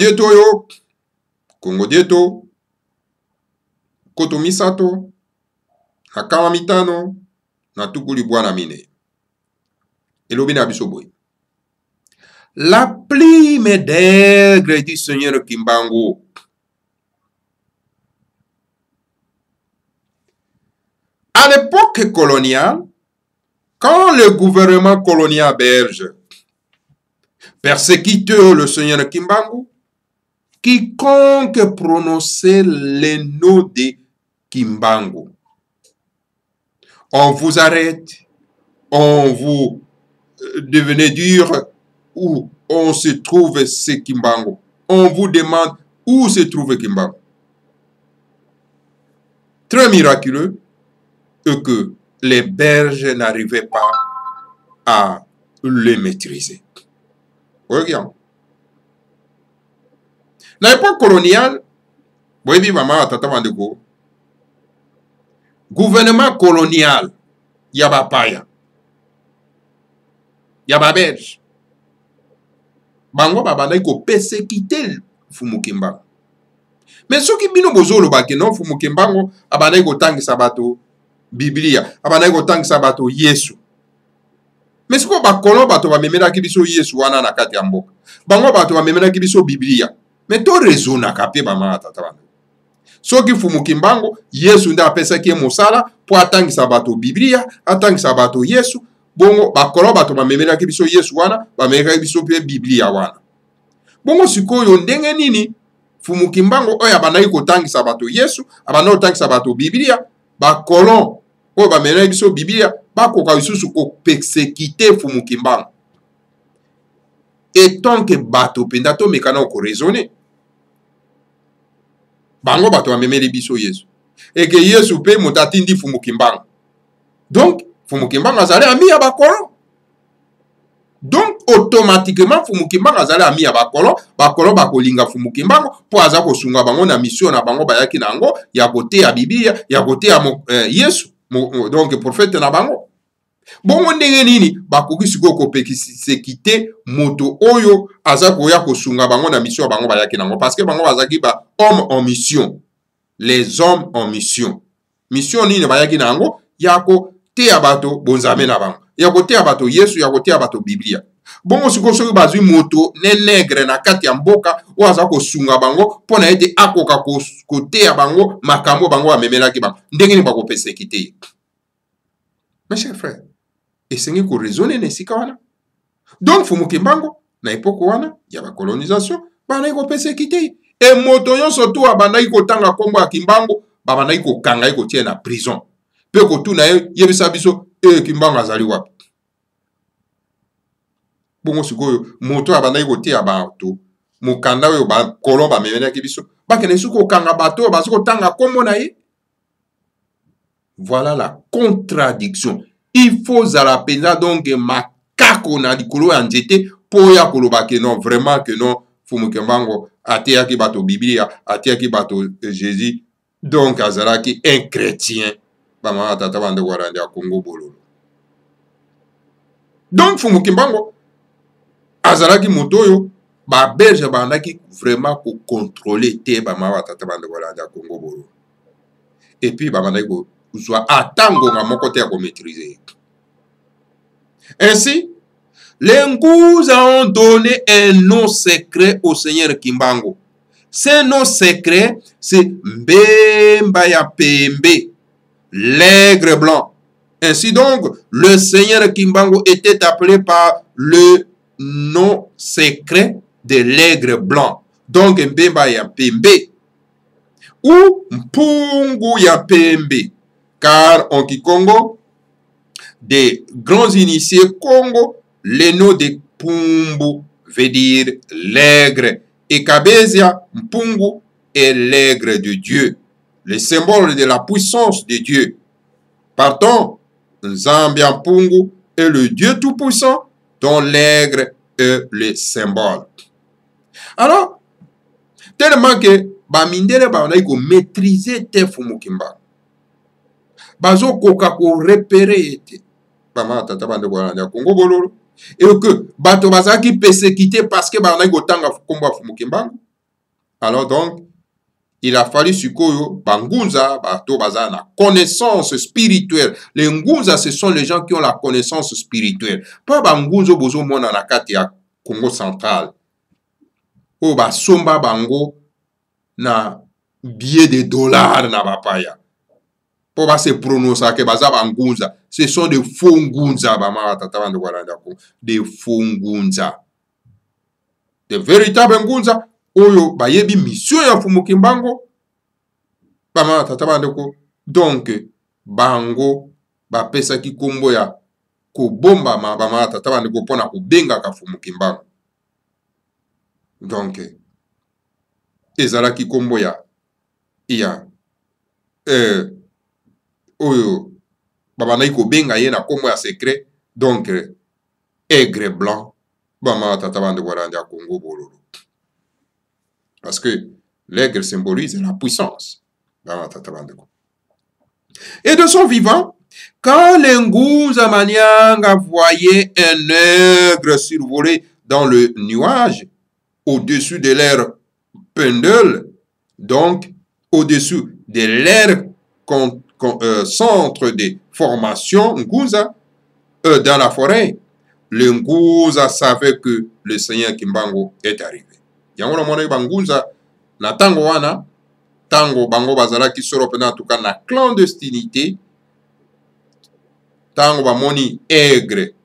dieto koto misato na kama mitano na tukuli bwana mine. Elobi na biso boy. La plume d'aigle du Seigneur Kimbangu. À l'époque coloniale, quand le gouvernement colonial belge persécutait le Seigneur Kimbangu, quiconque prononçait le nom de Kimbangu, on vous arrête, on vous devenait dur où on se trouve ce Kimbangu. On vous demande où se trouve Kimbangu. Très miraculeux que les Belges n'arrivaient pas à le maîtriser. Regarde. Dans l'époque coloniale, gouvernement colonial, yaba paya, yaba belge. Bango babana ko persécuter Fumu Kimbangu. Mais ce qui bino bozolo ba ke non Fumu Kimbangu abana ko tangisa bato Biblia, abana ko tangisa bato Yesu. Mais ce ko ba kolon bato ba memela ki biso Yesu wana na kati ya mboka. Bango bato ba memela ki biso Biblia. Mais to raison na kape ba ma tata bana. Ce qui Fumu Kimbangu Yesu nda pesa ki mosala po atangisa bato Biblia, atangisa bato Yesu. Bongo bakolo bato bamemela ki biso Yesu wana bamemela ki biso pe Biblia wana. Bongo sikoyo ndenge nini Fumu Kimbangu oyo abandaki kotangisa bato Yesu abandaki kotangisa bato Biblia bakolo oyo bamemela ki biso Biblia bakoka lisusu kopersécuter Fumu Kimbangu. Et tant que bato penda to mekana ko raisonner bango bato bamemeli biso Yesu et que Yesu pe motatindi Fumu Kimbangu. Donc Fumu Kimbangu azali ami ya bakolo. Donc automatiquement Fumu Kimbangu azali ami ya bakolo, bakolo bakolinga Fumu Kimbangu po aza kosunga bango na mission na bango bayaki nango ya kote ya Biblia, ya kote ya Yesu. Donc prophète na bango. Bongo ndenge nini bakoki siko kopersécuter moto oyo aza koya kosunga bango na mission bango bayaki nango parce que bango bazaki ba homme en mission. Les hommes en mission. Mission nini bayaki nango yako te abato bonzame na bango. Yako te abato Yesu, yako te abato Biblia. Bongo siko soki bazwi moto ne negre na kati ya mboka o aza kosunga bango pona ete akoka kote ya bango makambo bango amemelaki bango. Ndenge ni bako persécuter. Mes chers frères, esengi ko raisonner na sika wana. Donc Fumu Kimbangu na époque wana ya ba colonisation bana ko persécuter. E moto nyonso tu abandaki kotanga kombo ya Kimbangu babandaki kokanga ko tie na prison. Pe kotuna yebisa biso Kimbangu azali wapi. Bongo sikoyo moto abandaki kotia bato mukanda oyo ba kolon bamemelaki biso bakene suko kanga bato baziko tanga kombo na ye. Voilà la contradiction. Il faut zala penza donc makako na likolo ya nzete po ya koloba ke non vraiment que non Fumu Kimbangu atiaki bato Biblia, atiaki bato Jésus. Donc azalaki un chrétien. Bama tata bande warande ya Congo bololo. Donc Fumu Kimbangu azalaki motoyo ba belge bandaki vraiment ko contrôler te bama tata bande warande ya Congo bololo. Et puis bandaki ko soit atango nga moko te ya ko maîtriser. Ainsi, les Ngous ont donné un nom secret au Seigneur Kimbangu. Ce nom secret, c'est Mbemba ya Pembe, l'aigle blanc. Ainsi donc, le Seigneur Kimbangu était appelé par le nom secret de l'aigle blanc. Donc, Mbemba ya Pembe ou Mpungu ya Pembe. Car en Kikongo, des grands initiés Congo, le nom de Pumbu veut dire l'aigle. Et Kabezia, Mpungu, est l'aigle de Dieu, le symbole de la puissance de Dieu. Partons, Nzambia Mpungu est le Dieu tout-puissant dont l'aigle les symboles. Alors, tellement que bamindele baonai ko maîtriser te fumukimba. Bazo koka ko repérer ete. Bama tata bande ko na Congo bololo. Et que bato bazaki persécuté parce que baonai ko tanga komba fumukimba. Alors donc, il a fallu sikoyo bangunza bato baza na connaissance spirituelle. Les ngunza, ce sont les gens qui ont la connaissance spirituelle. Pas bangunzo bozo mona na kati ya Congo central. O ba somba bango na billet de dollars na bapaya. Pour ba se prononcer que baza bangunza. Ce sont des faux ngunza bama tata bande walanda ko. Des faux ngunza. Des véritables ngunza. Oyo bayebi mission ya fumukimbango bama tata bande ko. Donc bango bapesa ki kombo ya ko bomba ma bama tata bande ko pona ko benga ka fumukimbango. Donc ezala ki kombo ya oyo babana ko benga ye na kombo ya secret. Donc aigre blanc bama tata bande ko randa Congo bololo. Parce que l'aigre symbolise la puissance. Et de son vivant, quand les Nguza Manyanga voyaient un aigre survoler dans le nuage, au-dessus de leur pendule, donc au-dessus de leur centre de formation Nguza, dans la forêt, le Nguza savait que le Seigneur Kimbangu est arrivé. Yango mona bangunza na tango wana tango bango bazala ki soro pena tuka na clandestinité tango bamoni aigre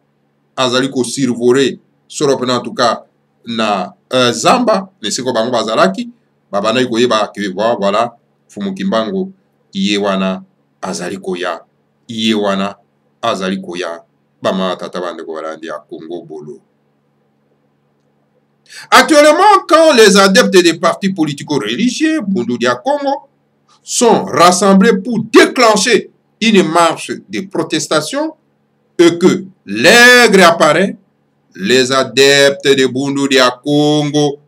azali ko survoler soro pena tuka na zamba lesiko bango bazalaki babana ko yeba ke voilà fumukimbango iye wana azali ko ya iye wana azali ko ya bama tata bande ko balandi ya Congo bolo. Actuellement, quand les adeptes des partis politico-religieux, Bundu dia Congo, sont rassemblés pour déclencher une marche de protestation et que l'aigre apparaît, les adeptes de Bundu dia Congo,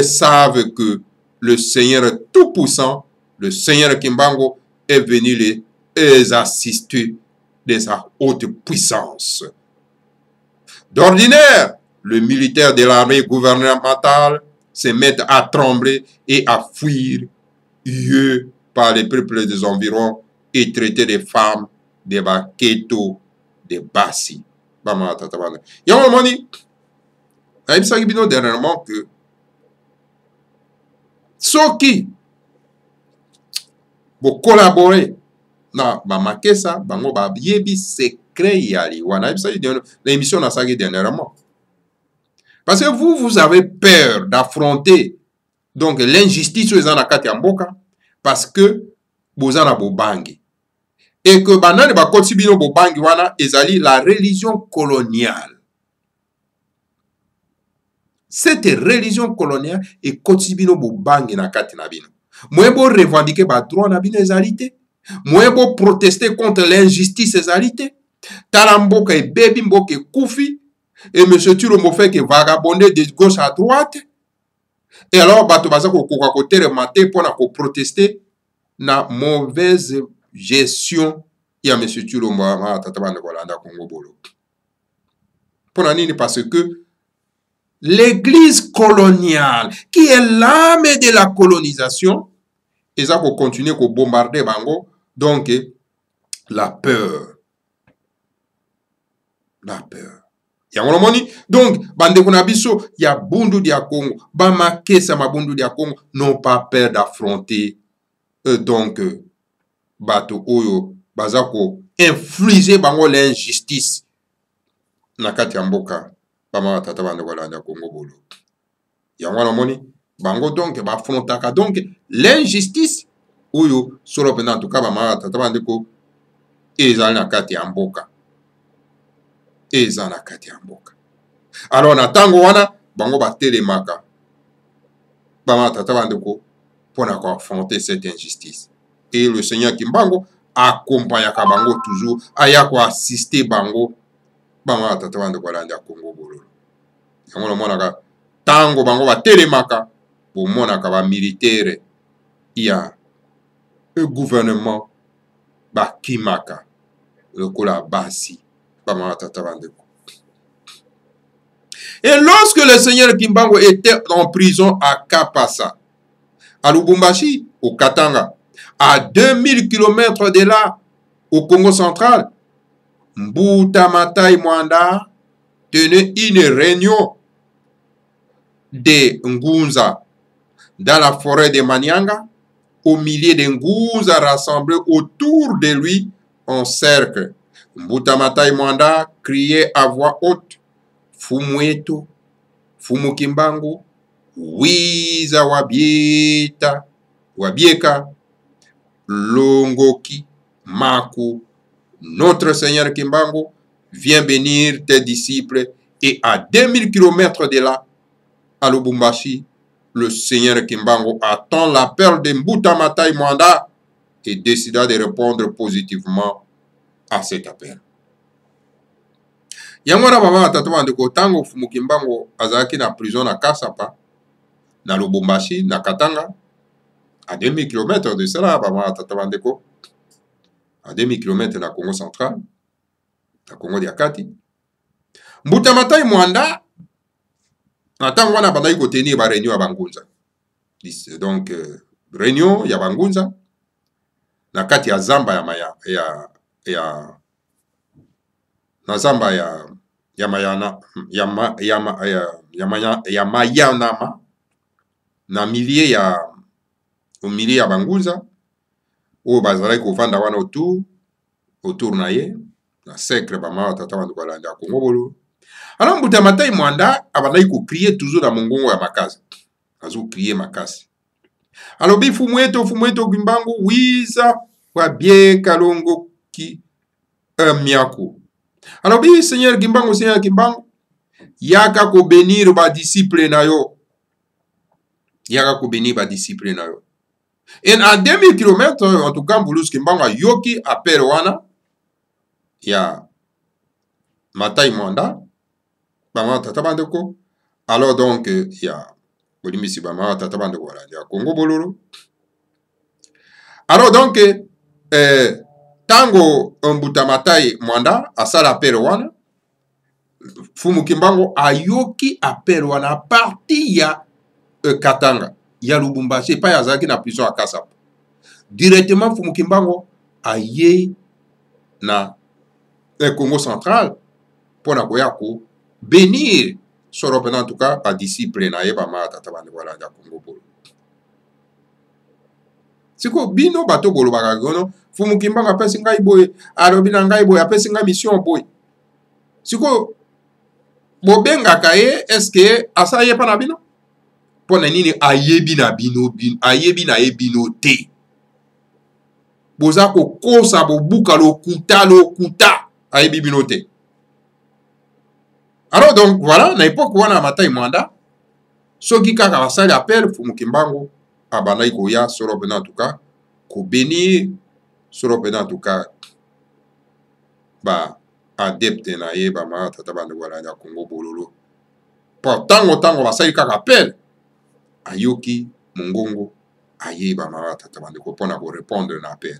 savent que le Seigneur Tout-Puissant, le Seigneur Kimbangu, est venu les assister de sa haute puissance. D'ordinaire, le militaire de l'armée gouvernementale se met à trembler et à fuir, hué par les peuples des environs et traiter les femmes de baketo, de bassi. Il y a un moment dit, dernièrement que ceux qui vont collaborer dans Bamakesa, bango ba yebi secret yali. Wana l'émission n'a pas dernièrement. Parce que vous avez peur d'affronter donc l'injustice aux anakati amboka parce que vous en avez bobangi. Et que banane ba kotibino bobangi wana ezali la religion coloniale. Cette religion coloniale est kotibino bobangi na kati na bino. Mwebo revendiquer ba droit na bino ezalité. Mwebo protester contre l'injustice ezalité. Talamboka et baby mboka koufi. Et M. Tulomo fait que vagabonder de gauche à droite. Et alors, bato bazako kokakote remate pour na protester na mauvaise gestion ya M. Tulomo à tatabane kolanda Congo bolo. Pour nini parce que l'église coloniale, qui est l'âme de la colonisation, et ça pour continuer à bombarder bango, donc la peur. La peur. Donc, bande kunabiso, il y a Bundu dia Congo, Bamakesa ma Bundu dia Congo, n'ont pas peur d'affronter, donc, bato oyo, bazako, infliger bango l'injustice. Nakati amboka, bama tata bande kolanda Congo bolo. Yango moni, bango donc, bafrontaka, donc, l'injustice, oyo, solo pena en tout cas, bama tata bande ko, ezali nakati amboka. Alors na tango wana bango ba telemaka bama tata bandeko pour affronter cette injustice et le Seigneur Kimbangu accompagner bango toujours aya ko assister bango bama tata bande ko landa Congo bololo yango monaka tango bango batelemaka bomonaka ba militaire ya gouvernement bakimaka lokola basi bama tata bande. Et lorsque le Seigneur Kimbangu était en prison à Kapasa, à Lubumbashi, au Katanga, à 2000 km de là, au Congo central, Mbuta Matai Mwanda tenait une réunion de Ngunza dans la forêt de Manianga, au milieu de Ngunza rassemblés autour de lui en cercle. Mbuta Matai Mwanda criait à voix haute, Fumweto, Fumu Kimbangu, Wiza Wabieta, Wabieka, Longoki, Maku, notre Seigneur Kimbangu, viens bénir tes disciples. Et à 2000 km de là, à Lubumbashi, le Seigneur Kimbangu attend l'appel de Mbuta Matai Mwanda et décida de répondre positivement à cet appel. Yangwana baba tata bandeko tango Fumu Kimbangu azalaki na prison na Kasapa na Lubumbashi na Katanga à 2000 km de cela baba tata bandeko à 2000 km na Congo central na Congo dia kati Mbuta Matai Mwanda na tango wana bandaki kotenir ba réunion ya bangunza donc réunion ya bangunza na kati ya zamba ya na zamba ya Mayanama na milieu ya bangunza oyo bazalaki kovanda wana autour na ye na secre bama tata bandu balanda ya Congo bolo. Alors Mbuta Matai Mwanda abandaki kokrie toujours na mongongo ya makasi azokrie makasi alobi Fumweto Kimbangu wiza wabieka Longoki miaku. Alors, oui, Seigneur Kimbangu, yaka ko bénir ba disciple na yo. Yaka ko bénir ba disciple na yo. Et à 2000 km, en tout cas, Mbulus Kimbangu yoki appel wana ya Matai Mwanda, bama tata bandeko. Alors donc, ya Bolimisi bama tata bandeko wala ya Congo bololo. Alors donc, tango Mbuta Matai Mwanda asala appel wana Fumu Kimbangu ayoki appel wana a parti ya Katanga ya Lubumbashi pa ya zaki na prison à Kasapa directement Fumu Kimbangu aye na Congo central pour na koya ko bénir soro en tout cas a disciple na ye ba ma tata bande wala ya Congo bolo siko bino bato bolo bakagono Fumu Kimbangu apesi ngai boye alobi na ngai boye apesi ngai mission boye siko bobengaka ye eske asa ye pa na bino pona nini ayebi na bino ayebi na ye bino te boza kokosa bobuka lokuta ayebi bino te. Alors donc voilà na époque wana Matai Mwanda soki kaka basali appel Fumu Kimbangu abandaki koya solo pena en tout cas ko bénir solo pena en tout cas ba adepte na ye ba ma tata bande wala ya Congo bololo por tango basali kaka appel ayoki mongongo aye ba ma tata bande ko pona ko répondre na appel.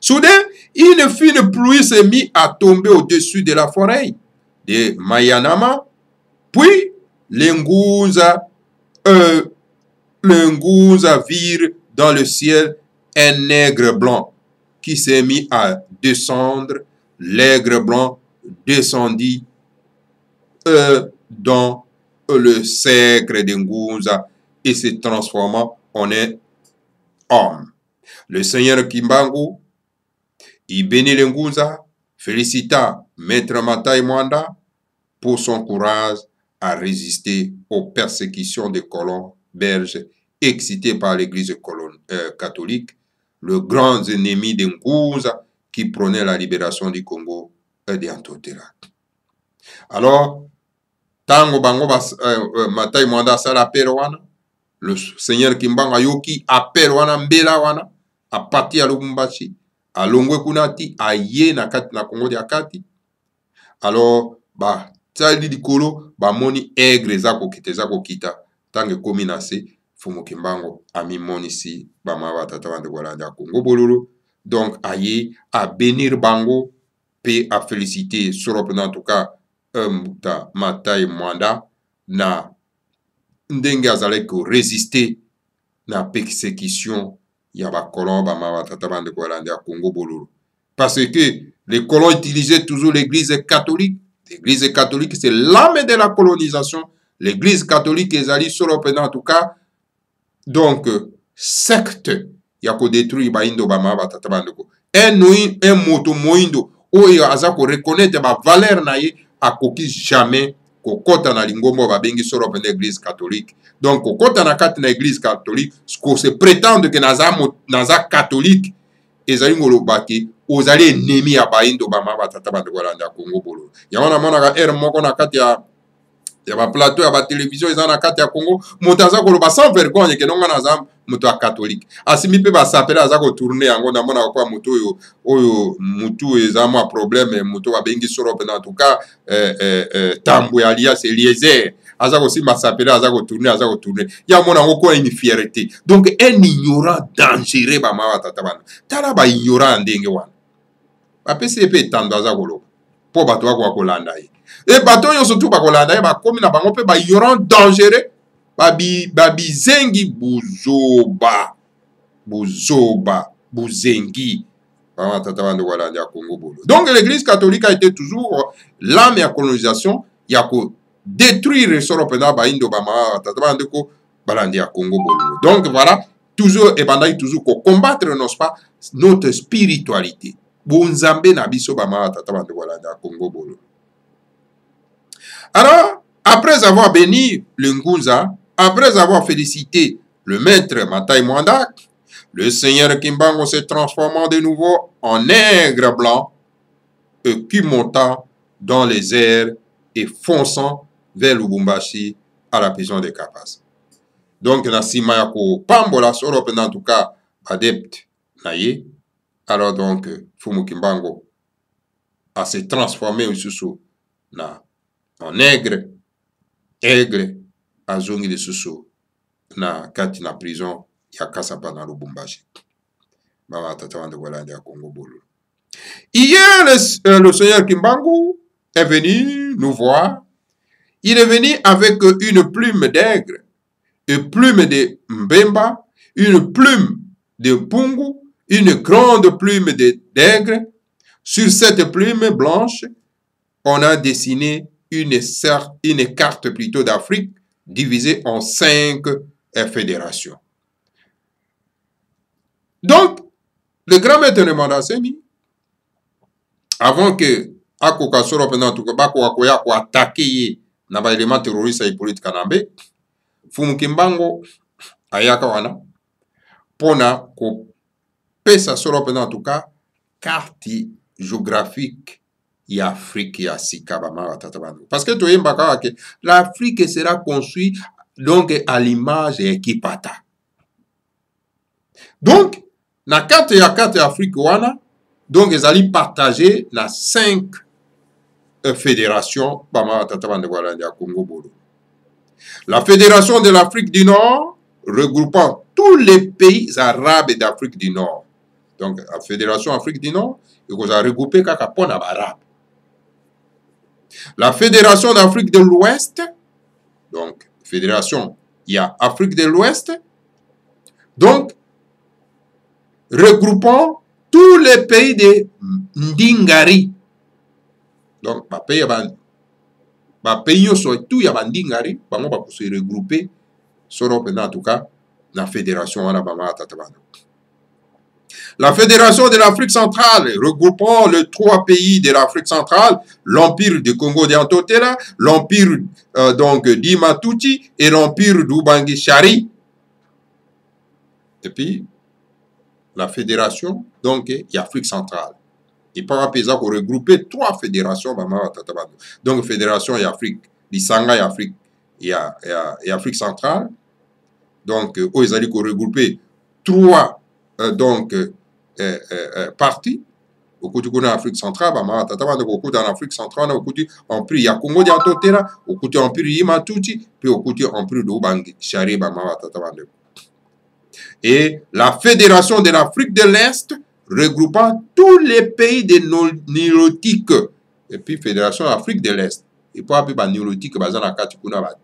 Soudain une fine pluie s'est mise à tomber au-dessus de la forêt de Mayanama, puis les Ngunza virent dans le ciel un aigle blanc qui s'est mis à descendre. L'aigle blanc descendit dans le cercle de Ngunza et se transforma en un homme. Le Seigneur Kimbangu, il bénit le Ngunza, félicita Maître Matai Mwanda pour son courage à résister aux persécutions des colons belges excités par l'église catholique, le grand ennemi de Ngunza qui prônait la libération du Congo et d'Antotera. Alors, tango bango Matai Mwanda sala appel wana, le Seigneur Kimbangu ayoki appel wana mbela wana, a partir à Lubumbashi, alongwe kunati aye na kati na Congo dia kati alors ba tsali likolo ba moni aigre za kokita tange komi na se Fumu Kimbangu ami monisi ba ma ba tata bande Bolandi ya Congo bololo donc aye à bénir bango pe à féliciter Sorop en tout cas Muta Matai Mwanda na ndenge azalaki ko résister na persécution ya ba colons ba ma ba tata bande Bolandi ya Congo bololo parce que les colons utilisaient toujours l'église catholique. L'église catholique, c'est l'âme de la colonisation. L'église catholique, ezali Sorop en tout cas donc secte ya ko détruire ba indo ba ma ba tata bande ko un moto moindo oyo aza ko reconnaître ba valeur na ye akoki jamais kokota na lingombo babengi Sorop na église catholique. Donc kokota na kati na église catholique ko se prétendre que naza catholique ezali ngolobaki ozali ennemi ya baindo bama batata bande Bolandi ya Congo bolo yango na monaka ere moko na kati ya ba plateau ya ba télévision eza na kati ya Congo moto aza koloba sans vergogne ke nonga naza moto ya catholique asimi pe ba sapele aza ko tourner yango na monaka kwa moto oyo mutu eza mwa problème moto babengi Sorop en tout cas Tambo alias Eliezer aza kosimba sapele aza ko tourner ya mona ngo ko une fierté donc un ignorant dangereux ba ma batata bana tala ba ignorant ndenge wana ba PCP tando aza koloba po bato bako kolanda ye e bato yo surtout bakolanda ye bakomi na bango pe ba ignorant dangereux babizengi buzengi ba tata bana Bolandi ya Congo bolo. Donc l'église catholique a été toujours l'âme ya colonisation ya ko détruire Sorop na ba indo ba ma tata bana ko Bolandi ya Congo bolo. Donc voilà, toujours et bandai toujours ko combattre n'est-ce pas notre spiritualité. Bonzambe na biso ba ma tata bana Bolandi ya Congo bolo. Alors, après avoir béni le Ngunza, après avoir félicité le maître Matai Mwanda, le seigneur Kimbangu se transformant de nouveau en nègre blanc et qui monta dans les airs et fonçant vers Lubumbashi à la prison de Kapas. Donc, na sima yako pambola Sorop en tout cas adepte naye. Alors donc, Fumu Kimbangu a se transformé en nègre, aigle, azongi de susu na kati na prison ya Kasapa na Lubumbashi. Mama tata wande Bolandi ya Congo bolo. Hier, le seigneur Kimbangu est venu nous voir. Il est venu avec une plume d'aigle, une plume de Mbemba, une plume de Pungu, une grande plume d'aigle. Sur cette plume blanche, on a dessiné une carte plutôt d'Afrique divisée en 5 fédérations. Donc, le grand maître de Mandasemi, avant que Akoka Sorop en tout cas bako akoya ko attaquer na ba élément terroriste et politique kanambe, Fumu Kimbangu ayaka wana pona ko pesa Sorop en tout cas carte géographique et Afrique et Sika bama tatabando. Parce que toyemba que l'Afrique sera construite donc à l'image et Kipata. Donc na carte Afrique wana donc ils allaient partager la 5 fédérations bama tatabando Bolandi ya Congo bolo. La fédération de l'Afrique du Nord regroupant tous les pays arabes d'Afrique du Nord. Donc la fédération Afrique du Nord ils a regroupé kaka pona arabe. La fédération d'Afrique de l'Ouest, donc fédération, il y a Afrique de l'Ouest, donc regroupant tous les pays de Ndingari. Donc, pays surtout il y a Ndingari, on va se regrouper, en tout cas, la fédération. La fédération de l'Afrique centrale, regroupant les 3 pays de l'Afrique centrale, l'empire du Congo d'Antotela, l'empire donc d'Imatuti et l'empire d'Ubangi-Chari. Et puis, la fédération, donc, il y a Afrique centrale. Et par rapport à regrouper 3 fédérations, donc, fédération et Afrique, l'Isanga et Afrique, et Afrique centrale. Donc, ils allaient regrouper 3, donc, parti. Au côté de l'Afrique centrale, au côté de l'Afrique centrale, au côté empire ya Congo dia Totera, au côté empire Yimatuti, puis au côté empire de Ubangi, Chari Bama Tatabande. Et la Fédération de l'Afrique de l'Est, regroupant tous les pays des Nilotiques, et puis Fédération de l'Afrique de l'Est. Et puis après, Nilotique, Bazana Kati, Kuna,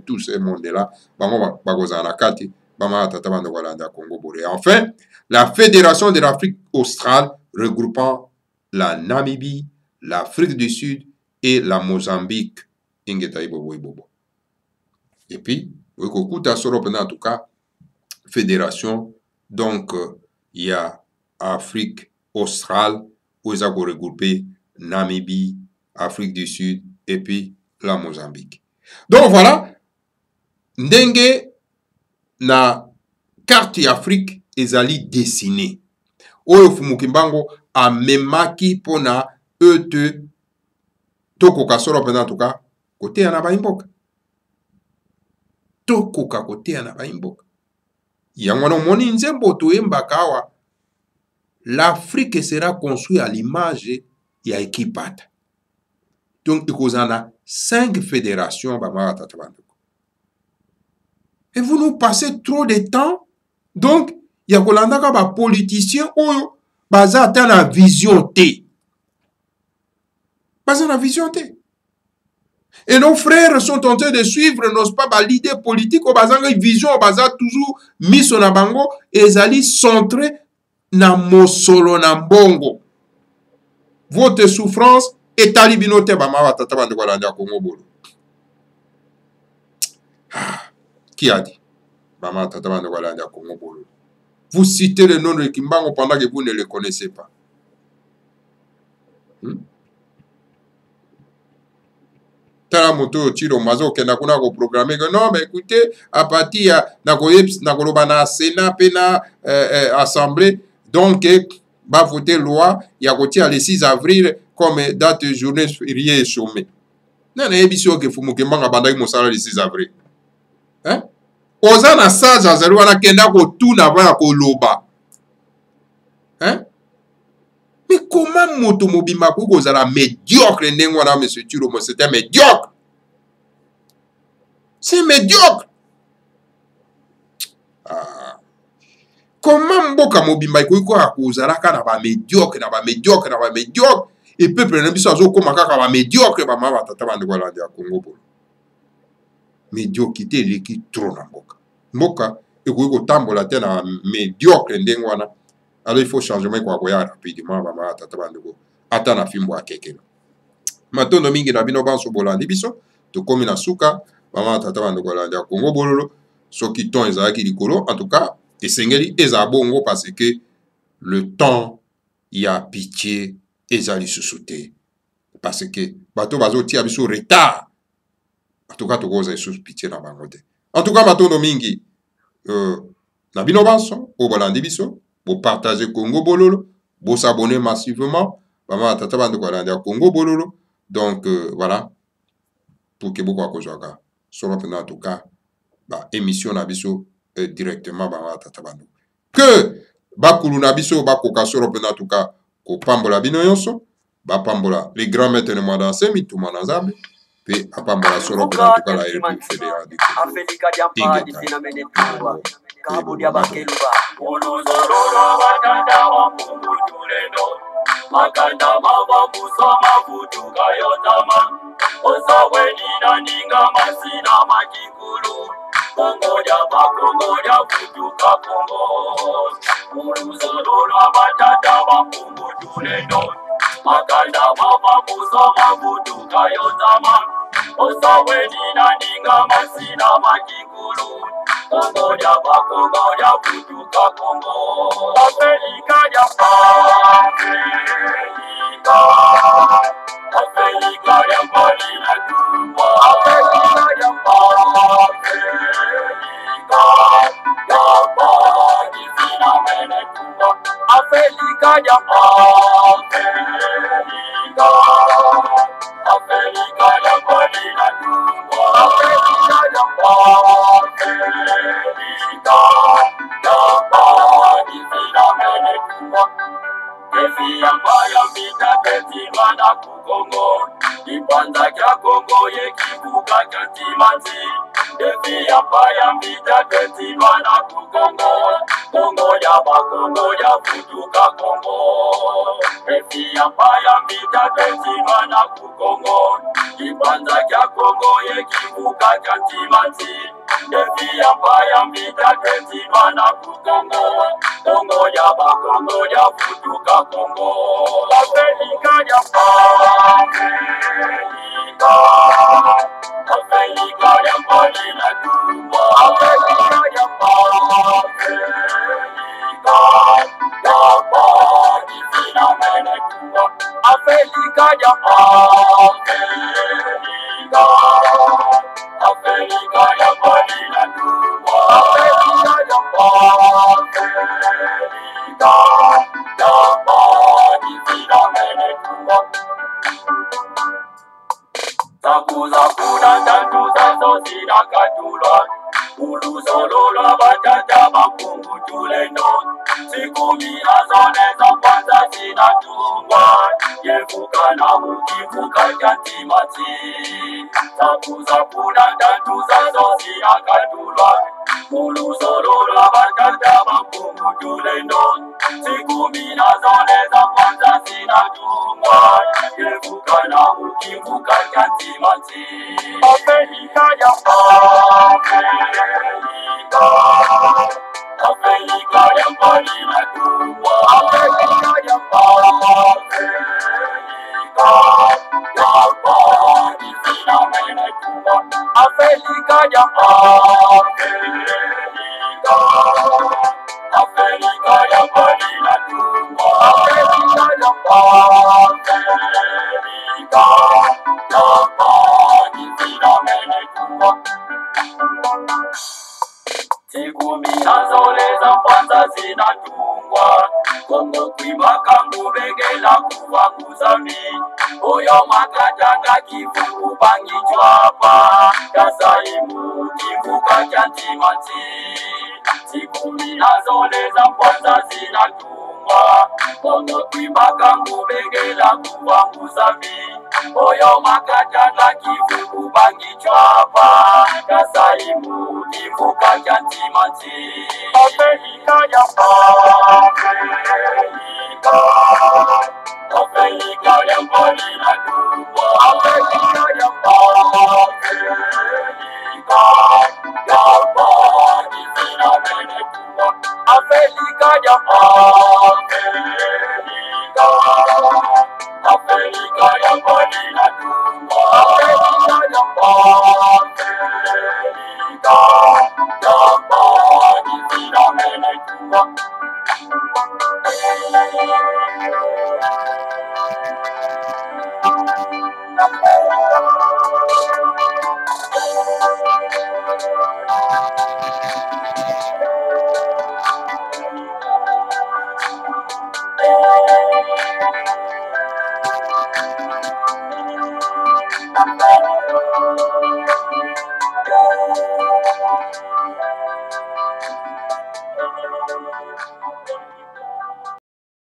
tout ce monde-là, Bagozana Kati, Bama Tatabande Walanda Congo Boré. Enfin, la Fédération de l'Afrique australe, regroupant la Namibie, l'Afrique du Sud et la Mozambique. Et puis, en tout cas, fédération, donc il y a Afrique australe, où ils ont regroupé Namibie, Afrique du Sud et puis la Mozambique. Donc voilà, ndenge na carte Afrique ezali dessinée. Oyo Fumukimbango a memaki pona ete tokoka solo pena en tout cas côté ya na baimboka. Tokoka côté ya na baimboka. Yango na moni nzembo toyembaka awa l'Afrique sera construite à l'image ya Ekipata. Donc ikozana 5 fédérations bamara tatabandeko. Et vous nous passez trop de temps. Donc ya kolandaka ba politiciens oyo baza ata na vision T. Baza na vision T. Et nos frères sont en train de suivre, n'osent pas, l'idée politique, au bazar une vision, au bazar toujours mis sur la bango, et ils allaient centrer na mosolo na bongo. Votre souffrance est talibinote bama tata de Walanda Congo Bolo. Qui a dit? Bama tata de Walanda Congo Bolo. Vous citez le nom de Kimbango pendant que vous ne le connaissez pas. Tala moto tiro mazo ke nakuna ko programmer que non mais écoutez à partir na koloba na Sénat pe na assemblée donc va voter loi ya kotia le 6 avril comme date journée fériée chômée. Na ebiso ke Fumu Kembanga bandaki mosala le 6 avril. Hein? Oza na sage azali wana kenda ko tuna ba ko loba. Hein? Mais comment moto mobima ko kozala médiocre ndenge wana monsieur Tiro mo c'était médiocre. C'est médiocre. Comment mboka mobima ko kozala kana ba médiocre na ba médiocre na ba médiocre et peuple na biso azo koma kaka ba médiocre ba mama tata bande ko la ya Congo Bolo. Médiocrité leki trop na mboka. Mboka e ko tambola te na médiocre ndenge wana. Alors il faut changement kwa koya rapidement bama tata bande ko ata na fimbo akekela. Matondo mingi na bino banso bolandi biso to komi na suka bama tata bande ko la ya Congo Bololo soki ton ezalaki likolo en tout cas esengeli ezabongo parce que le temps il y a pitié ezali susute parce que bato bazo tia biso retard en tout cas to koza sous pitié na bango te en tout cas matondo mingi na bino banso o bolandi biso vous partagez Congo Bololo, vous s'abonnez massivement. Maman tata bande ko landa Congo Bololo. Donc voilà pour que beaucoup akozwaka. Sur en tout cas ba émission na biso directement ba tata bande. Que ba kuluna biso ba koka sur en tout cas ko pambola bino yonso, ba pambola les grands maîtres de moi danser mi tout manazambe. Puis apambola sur en tout cas la République fédérale du Congo. Kabudia bakeluba oluzororo batanda wa mungu tulendo makanda mava musama kutuka yotama osawe nina ninga masina makikulu kongoja kutuka kongo oluzororo batanda wa mungu tulendo makanda mava musama kutuka yotama osawe nina ninga masina makikulu kongoja kutuka kongo Afrika ya Afrika ya mbali na tumwa Afrika ya mbali zina mene tumwa Afrika ya Afrika ya mbali na tumwa Afrika ya mbali twetimana ku Kongo Ipanza kya Kongo yekibuka kya Timanzi Devi ya mbita twetimana ku Kongo Kongo ya bakongo ya futuka Kongo Devi ya mbita twetimana ku Kongo Ipanza kya Kongo yekibuka kya Timanzi Devi ya mbita twetimana ku Kongo Kongo ya bakongo ya futuka Kongo Afrika ya Afrika ya mbali na tumbo Afrika ya mbali ya mbali finamene tumbo Afrika ya Afrika ya mbali na tumbo Afrika ya mbali finamene tumbo Zakuza kuna tantu zazo zina katulwa Uluzololwa batata bakungu tuleno Sikumi azone za kwanza zina tungwa Yevuka na mukivuka jantimati Zakuza kuna tantu zazo zina katulwa Uluzololwa batata bakungu tuleno Sikumi azone za kwanza zina tungwa Yevuka na mukivuka jantimati Afrika ya Afrika ya mbali na tumbo Afrika ya mbali finamene tumbo Afrika ya Afrika ya mbali na tumbo Afrika ya mbali finamene tumbo Sikumi azoleza kwanza zinatungwa Kongo kwimaka ngubegela kuva kuzami Oyo makatanga kivuku bangi chwapa Kasaimu kivuka chantimati Sikumi azoleza kwanza zinatungwa Kongo kwimaka ngubegela kuva kuzami Oyo makatanga kivuku bangi chwapa Kasaimu kivuka chantimati Afrika ya Afrika ya mbali na tumbo Afrika ya mbali finamene tumbo Afrika ya Afrika ya mbali na tumbo Afrika ya mbali finamene tumbo